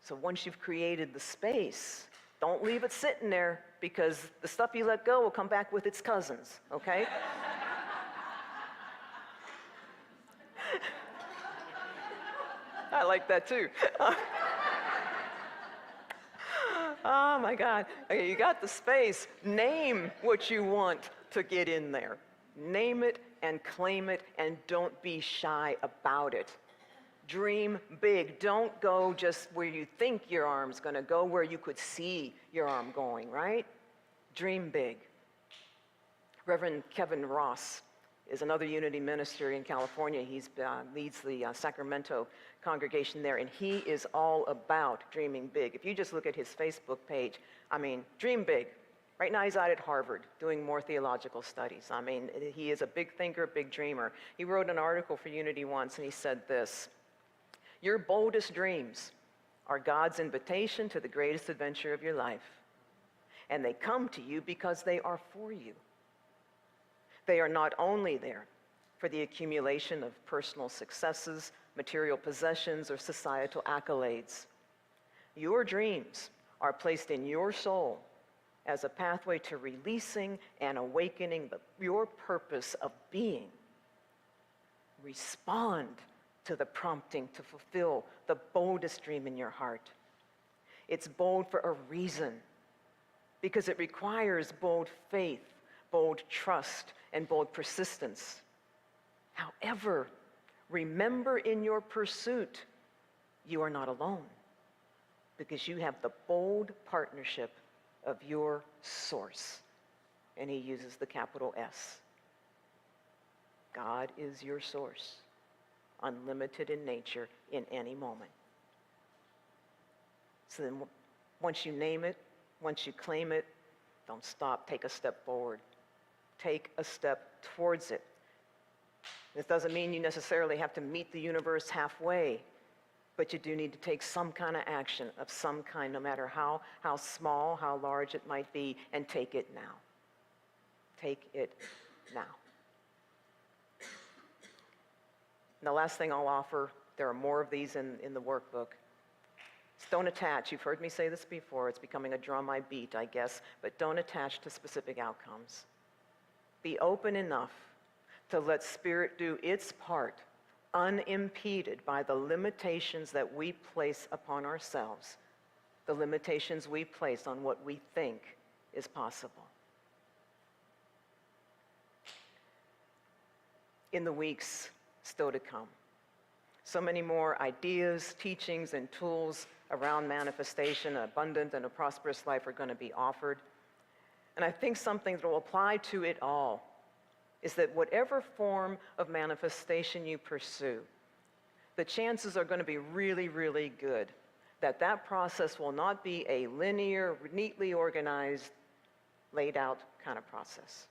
So once you've created the space, don't leave it sitting there, because the stuff you let go will come back with its cousins, okay? I like that too. Oh my God. Okay, you got the space. Name what you want to get in there. Name it and claim it, and don't be shy about it. Dream big. Don't go just where you think your arm's going to go, where you could see your arm going, right? Dream big. Reverend Kevin Ross is another Unity minister in California. He leads the Sacramento congregation there, and he is all about dreaming big. If you just look at his Facebook page, I mean, dream big. Right now he's out at Harvard doing more theological studies. I mean, he is a big thinker, big dreamer. He wrote an article for Unity once, and he said this: "Your boldest dreams are God's invitation to the greatest adventure of your life. And they come to you because they are for you. They are not only there for the accumulation of personal successes, material possessions, or societal accolades. Your dreams are placed in your soul as a pathway to releasing and awakening your purpose of being. Respond to the prompting to fulfill the boldest dream in your heart. It's bold for a reason, because it requires bold faith, bold trust, and bold persistence. However, remember in your pursuit, you are not alone, because you have the bold partnership of your source." And he uses the capital S. God is your source, unlimited in nature in any moment. So then once you name it, once you claim it, don't stop, take a step forward. Take a step towards it. This doesn't mean you necessarily have to meet the universe halfway, but you do need to take some kind of action of some kind, no matter how small, how large it might be, and take it now. Take it now. And the last thing I'll offer, there are more of these in the workbook. Don't attach. You've heard me say this before. It's becoming a drum I beat, I guess, but don't attach to specific outcomes. Be open enough to let Spirit do its part, unimpeded by the limitations that we place upon ourselves, the limitations we place on what we think is possible. In the weeks still to come, so many more ideas, teachings, and tools around manifestation, an abundant and a prosperous life are going to be offered. And I think something that will apply to it all is that whatever form of manifestation you pursue, the chances are going to be really, really good that that process will not be a linear, neatly organized, laid out kind of process.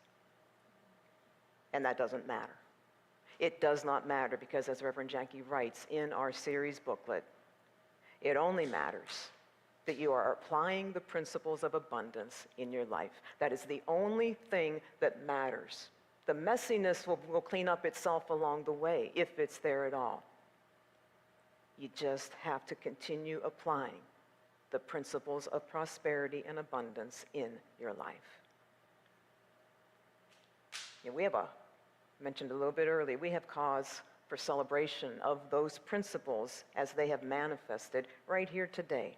And that doesn't matter. It does not matter, because as Reverend Jackie writes in our series booklet, it only matters that you are applying the principles of abundance in your life. That is the only thing that matters. The messiness will clean up itself along the way, if it's there at all. You just have to continue applying the principles of prosperity and abundance in your life. We have mentioned a little bit earlier, we have cause for celebration of those principles as they have manifested right here today.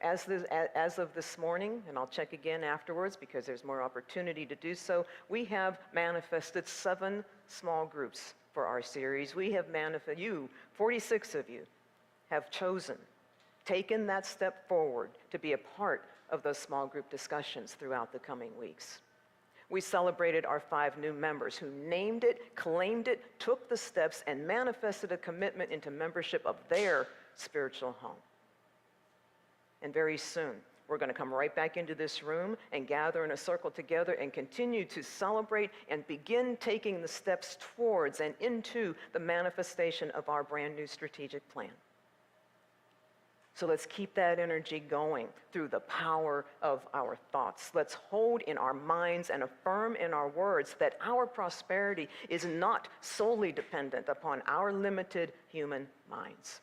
As of this morning, and I'll check again afterwards because there's more opportunity to do so, we have manifested 7 small groups for our series. We have 46 of you, have taken that step forward to be a part of those small group discussions throughout the coming weeks. We celebrated our 5 new members who named it, claimed it, took the steps, and manifested a commitment into membership of their spiritual home. And very soon, we're going to come right back into this room and gather in a circle together and continue to celebrate and begin taking the steps towards and into the manifestation of our brand new strategic plan. So let's keep that energy going through the power of our thoughts. Let's hold in our minds and affirm in our words that our prosperity is not solely dependent upon our limited human minds.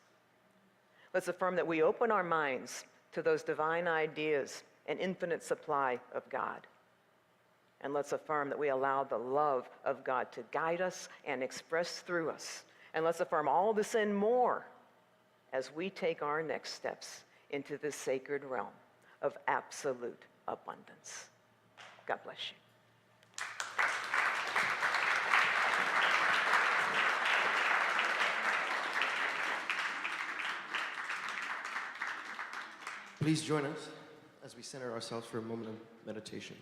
Let's affirm that we open our minds to those divine ideas and infinite supply of God. And let's affirm that we allow the love of God to guide us and express through us. And let's affirm all this and more as we take our next steps into this sacred realm of absolute abundance. God bless you. Please join us as we center ourselves for a moment of meditation.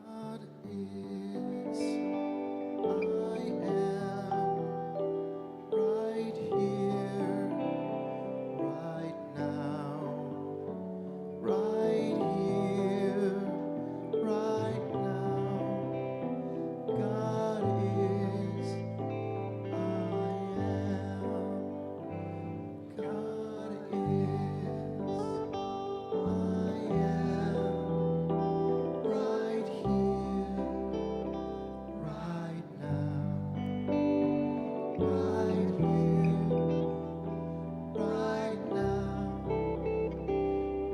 God is, I am right here, right now, right here, right now. God is, I am. God is, I am. Right here, right now, right here, right now.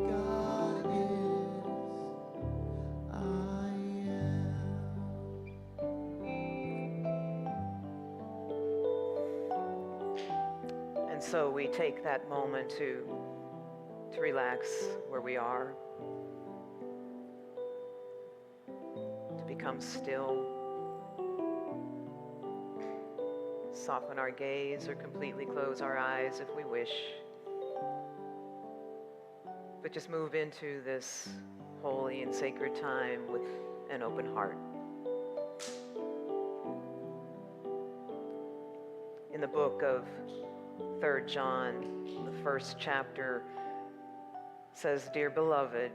God is, I am. And so we take that moment to relax where we are, to become still, soften our gaze or completely close our eyes if we wish. But just move into this holy and sacred time with an open heart. In the book of 3 John, the first chapter says, "Dear beloved,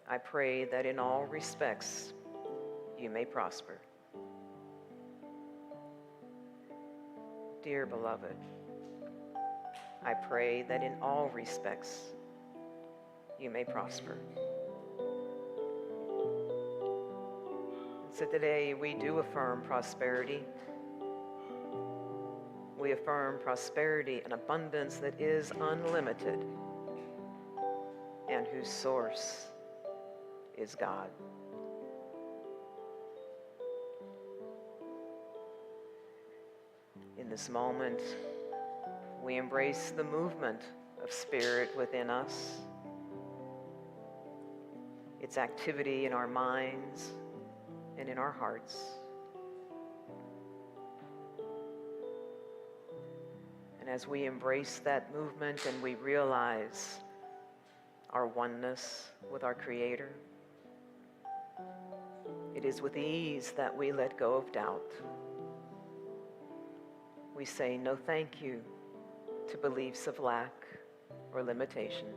I pray that in all respects you may prosper." Dear beloved, I pray that in all respects you may prosper. So today we do affirm prosperity. We affirm prosperity and abundance that is unlimited and whose source is God. In this moment, we embrace the movement of spirit within us, its activity in our minds and in our hearts. And as we embrace that movement and we realize our oneness with our Creator, it is with ease that we let go of doubt. We say no thank you to beliefs of lack or limitation.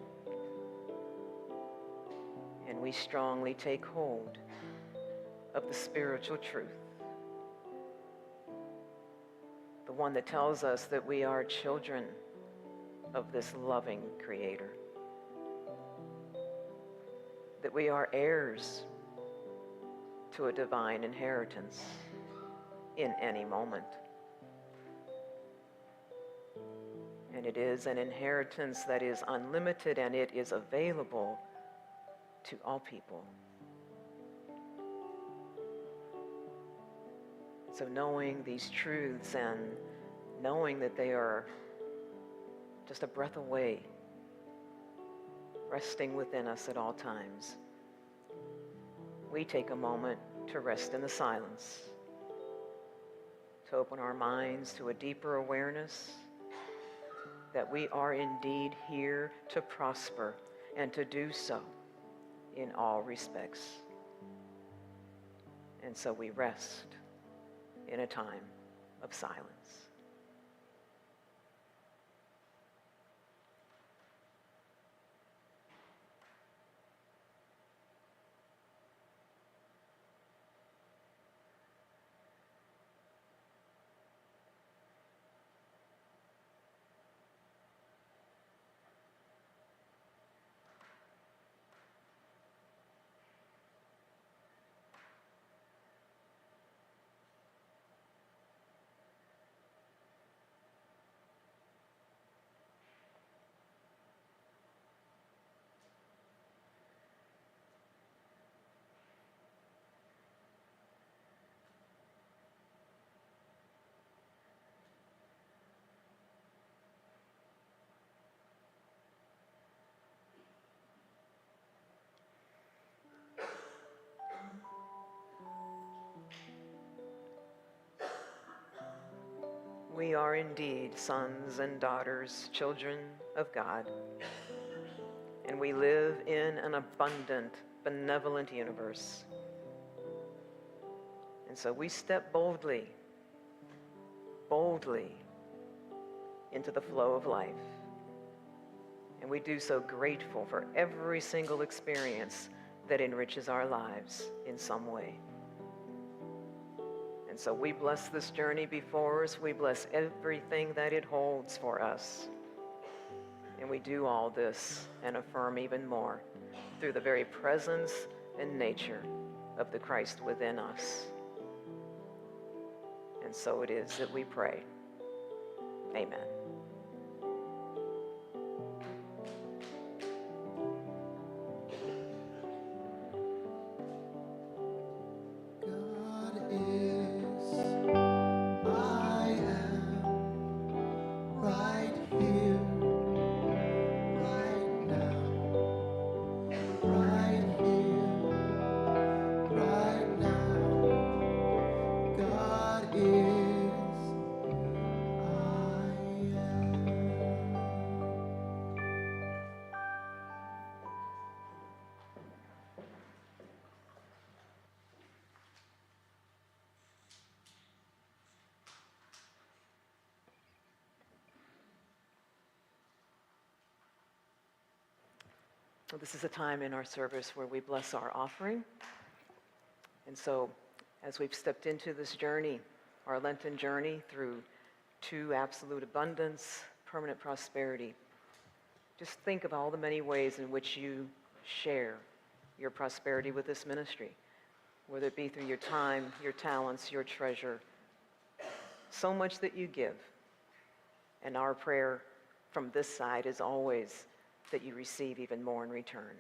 And we strongly take hold of the spiritual truth, the one that tells us that we are children of this loving Creator, that we are heirs to a divine inheritance in any moment. And it is an inheritance that is unlimited, and it is available to all people. So knowing these truths and knowing that they are just a breath away, resting within us at all times, we take a moment to rest in the silence, to open our minds to a deeper awareness that we are indeed here to prosper and to do so in all respects. And so we rest in a time of silence. we are indeed sons and daughters, children of God, and we live in an abundant, benevolent universe. And so we step boldly into the flow of life. And we do so grateful for every single experience that enriches our lives in some way. And so we bless this journey before us. We bless everything that it holds for us. And we do all this and affirm even more through the very presence and nature of the Christ within us. And so it is that we pray. Amen. God is, I am, right here, right now, right here, right now. God is, I am. Well, this is a time in our service where we bless our offering. And so, as we've stepped into this journey, our Lenten journey through to absolute abundance, permanent prosperity, just think of all the many ways in which you share your prosperity with this ministry, whether it be through your time, your talents, your treasure, so much that you give. And our prayer from this side is always that you receive even more in return.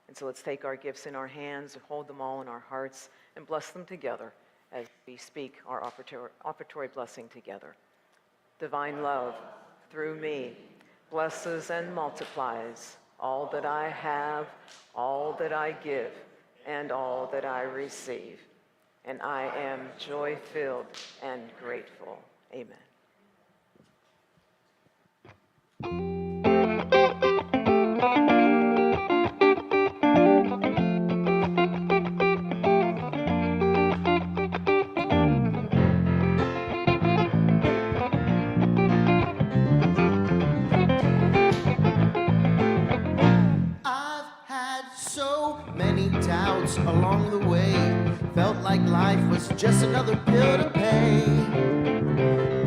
And so let's take our gifts in our hands, hold them all in our hearts, and bless them together as we speak our offertory blessing together. Divine love, through me, blesses and multiplies all that I have, all that I give, and all that I receive. And I am joy-filled and grateful. Amen. I've had so many doubts along the way. Felt like life was just another bill to pay,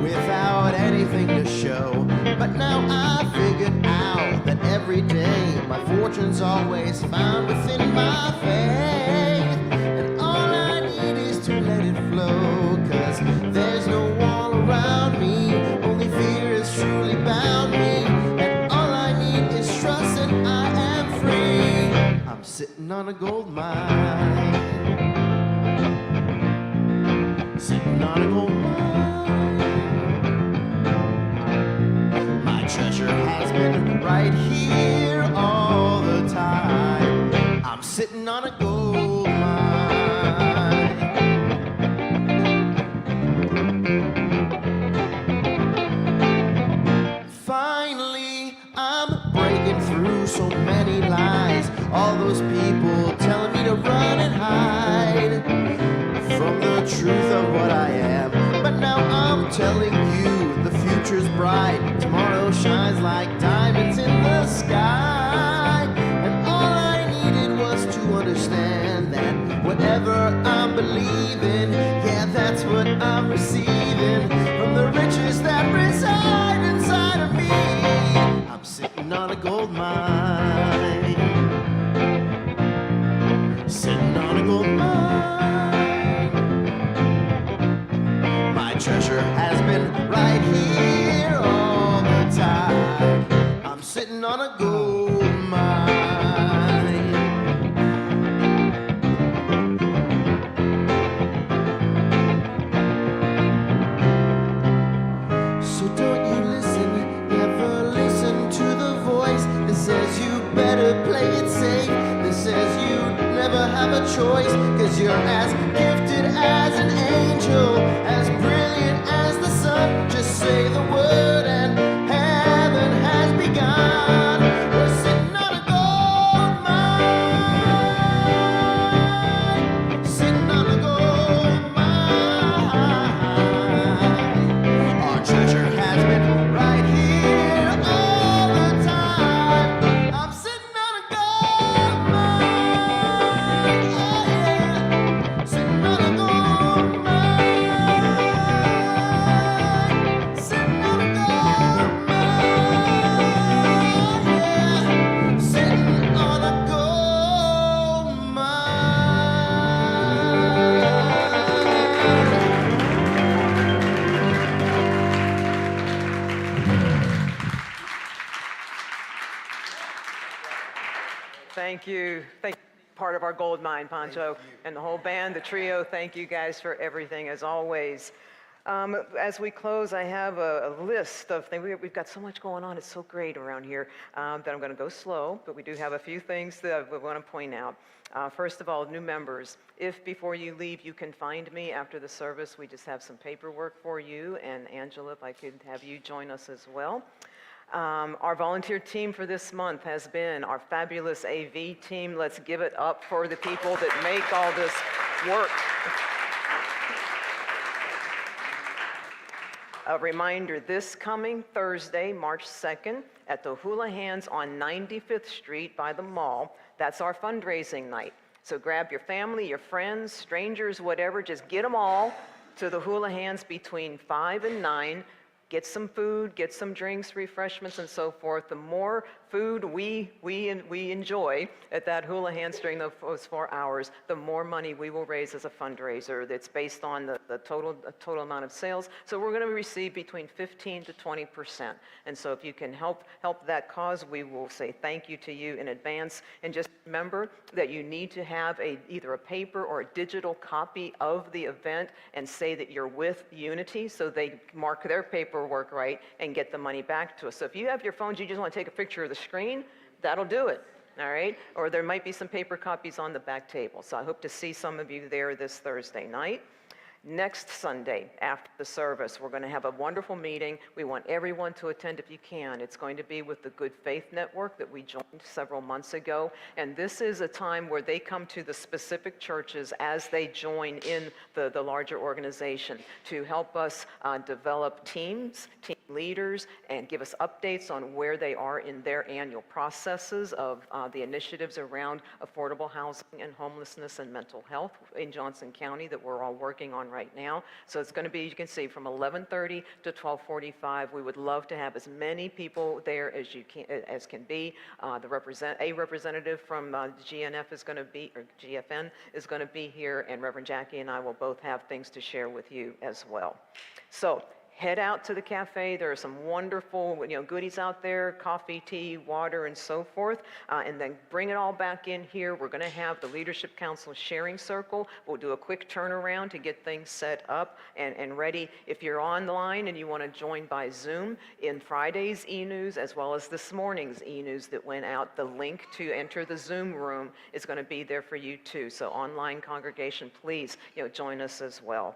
without anything to show. But now I figured out that every day my fortune's always found within my faith. And all I need is to let it flow, 'cause there's no wall around me, only fear has truly bound me. And all I need is trust and I am free. I'm sitting on a gold mine, sitting on a gold mine. My treasure has been right here all the time. I'm sitting on a gold mine. Finally, I'm breaking through so many lies. All those people telling me to run and hide from the truth of what I am. But now I'm telling you, the future's bright. Tomorrow shines like diamonds in the sky. And all I needed was to understand that whatever I'm believing, yeah, that's what I'm receiving from the riches that reside inside of me. I'm sitting on a gold mine, sitting on a gold mine. My treasure has been right here all the time. I'm sitting on a gold mine. So don't you listen, never listen to the voice that says you better play it safe, that says you never have a choice, 'cause you're as gifted as an angel, as brilliant as the sun. Just Thank you. Thank part of our gold mine, Pancho, and the whole band, the trio. Thank you guys for everything, as always. As we close, I have a list of things. We've got so much going on. It's so great around here that I'm going to go slow, but we do have a few things that I want to point out. First of all, new members, if before you leave you can find me after the service, we just have some paperwork for you. And Angela, if I could have you join us as well. Our volunteer team for this month has been our fabulous AV team. Let's give it up for the people that make all this work. A reminder, this coming Thursday, March 2nd, at the Hula Hands on 95th Street by the mall, that's our fundraising night. So grab your family, your friends, strangers, whatever, just get them all to the Hula Hands between 5 and 9. Get some food, get some drinks, refreshments, and so forth. The more food we enjoy at that Hula Hands during those 4 hours, the more money we will raise as a fundraiser. That's based on the total amount of sales. So we're going to receive between 15 to 20%. And so if you can help that cause, we will say thank you to you in advance. And just remember that you need to have either a paper or a digital copy of the event and say that you're with Unity, so they mark their paperwork right and get the money back to us. So if you have your phones, you just want to take a picture of the screen, that'll do it. All right? Or there might be some paper copies on the back table. So I hope to see some of you there this Thursday night. Next Sunday, after the service, we're going to have a wonderful meeting. We want everyone to attend if you can. It's going to be with the Good Faith Network that we joined several months ago. And this is a time where they come to the specific churches as they join in the larger organization to help us develop teams, team leaders, and give us updates on where they are in their annual processes of the initiatives around affordable housing and homelessness and mental health in Johnson County that we're all working on right now. So it's going to be, you can see, from 11:30 to 12:45. We would love to have as many people there as can be. A representative from GNF is going to be, or GFN is going to be here, and Reverend Jackie and I will both have things to share with you as well. So head out to the cafe. There are some wonderful, goodies out there, coffee, tea, water, and so forth. And then bring it all back in here. We're going to have the Leadership Council sharing circle. We'll do a quick turnaround to get things set up and ready. If you're online and you want to join by Zoom, in Friday's e-news, as well as this morning's e-news that went out, the link to enter the Zoom room is going to be there for you too. So online congregation, please, join us as well.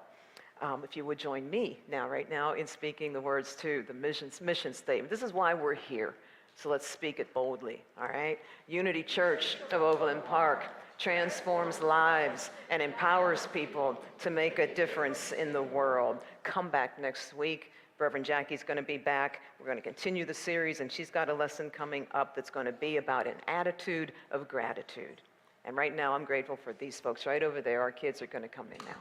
If you would join me right now in speaking the words to the mission statement. This is why we're here. So let's speak it boldly, all right? Unity Church of Overland Park transforms lives and empowers people to make a difference in the world. Come back next week. Reverend Jackie's going to be back. We're going to continue the series, and she's got a lesson coming up that's going to be about an attitude of gratitude. And right now, I'm grateful for these folks right over there. Our kids are going to come in now.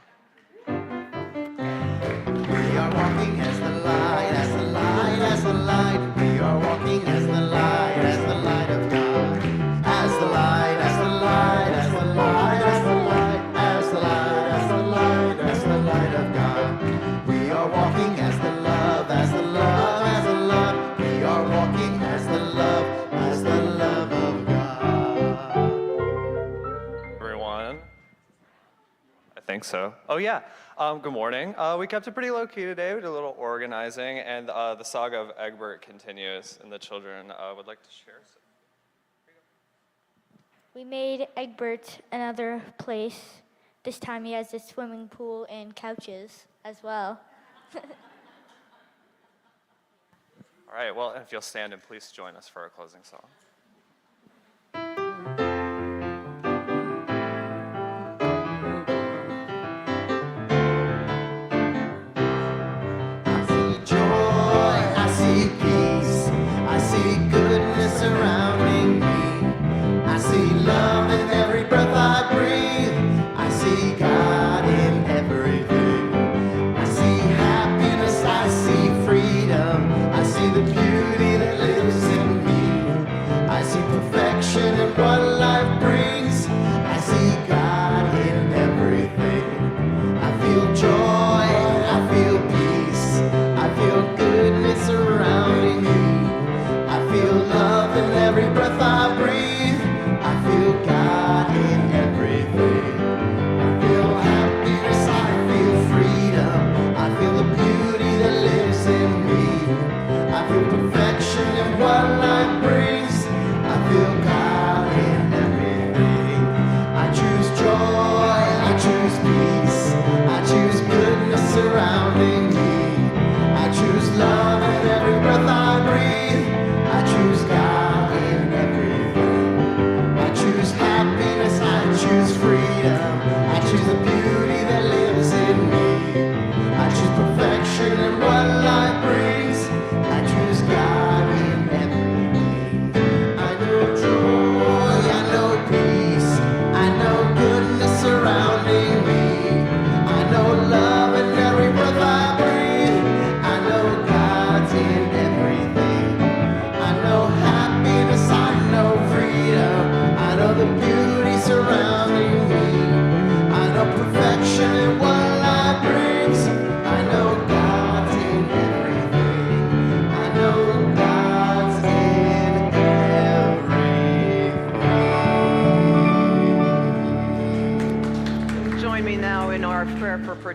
We are walking as the light, as the light, as the light. We are walking as the light of God. As the light, as the light, as the light, as the light, as the light, as the light, as the light of God. We are walking as the love, as the love, as the love. We are walking as the love of God. Everyone. I think so. Oh yeah. Good morning. We kept it pretty low-key today. We did a little organizing, and the saga of Egbert continues, and the children would like to share. We made Egbert another place. This time he has a swimming pool and couches as well. All right, well, if you'll stand and please join us for our closing song. Surrounding me, I see love in every breath I breathe. I see God in everything. I see happiness, I see freedom. I see the beauty that lives in me.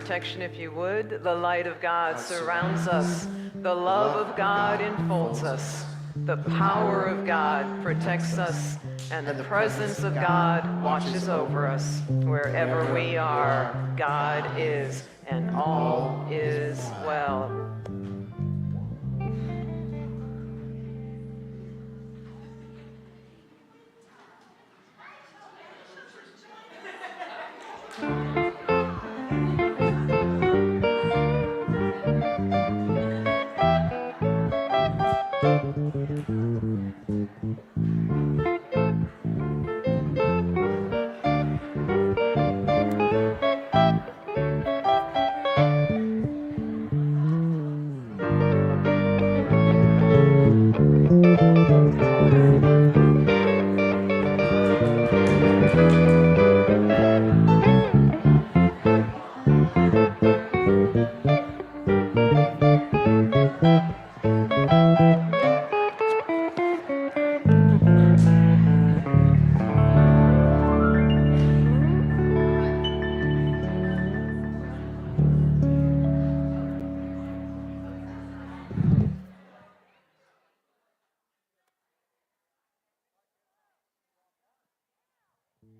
protection, if you would. The light of God surrounds us. The love of God enfolds us. The power of God protects us. And the presence of God watches over us. Wherever we are, God is, and all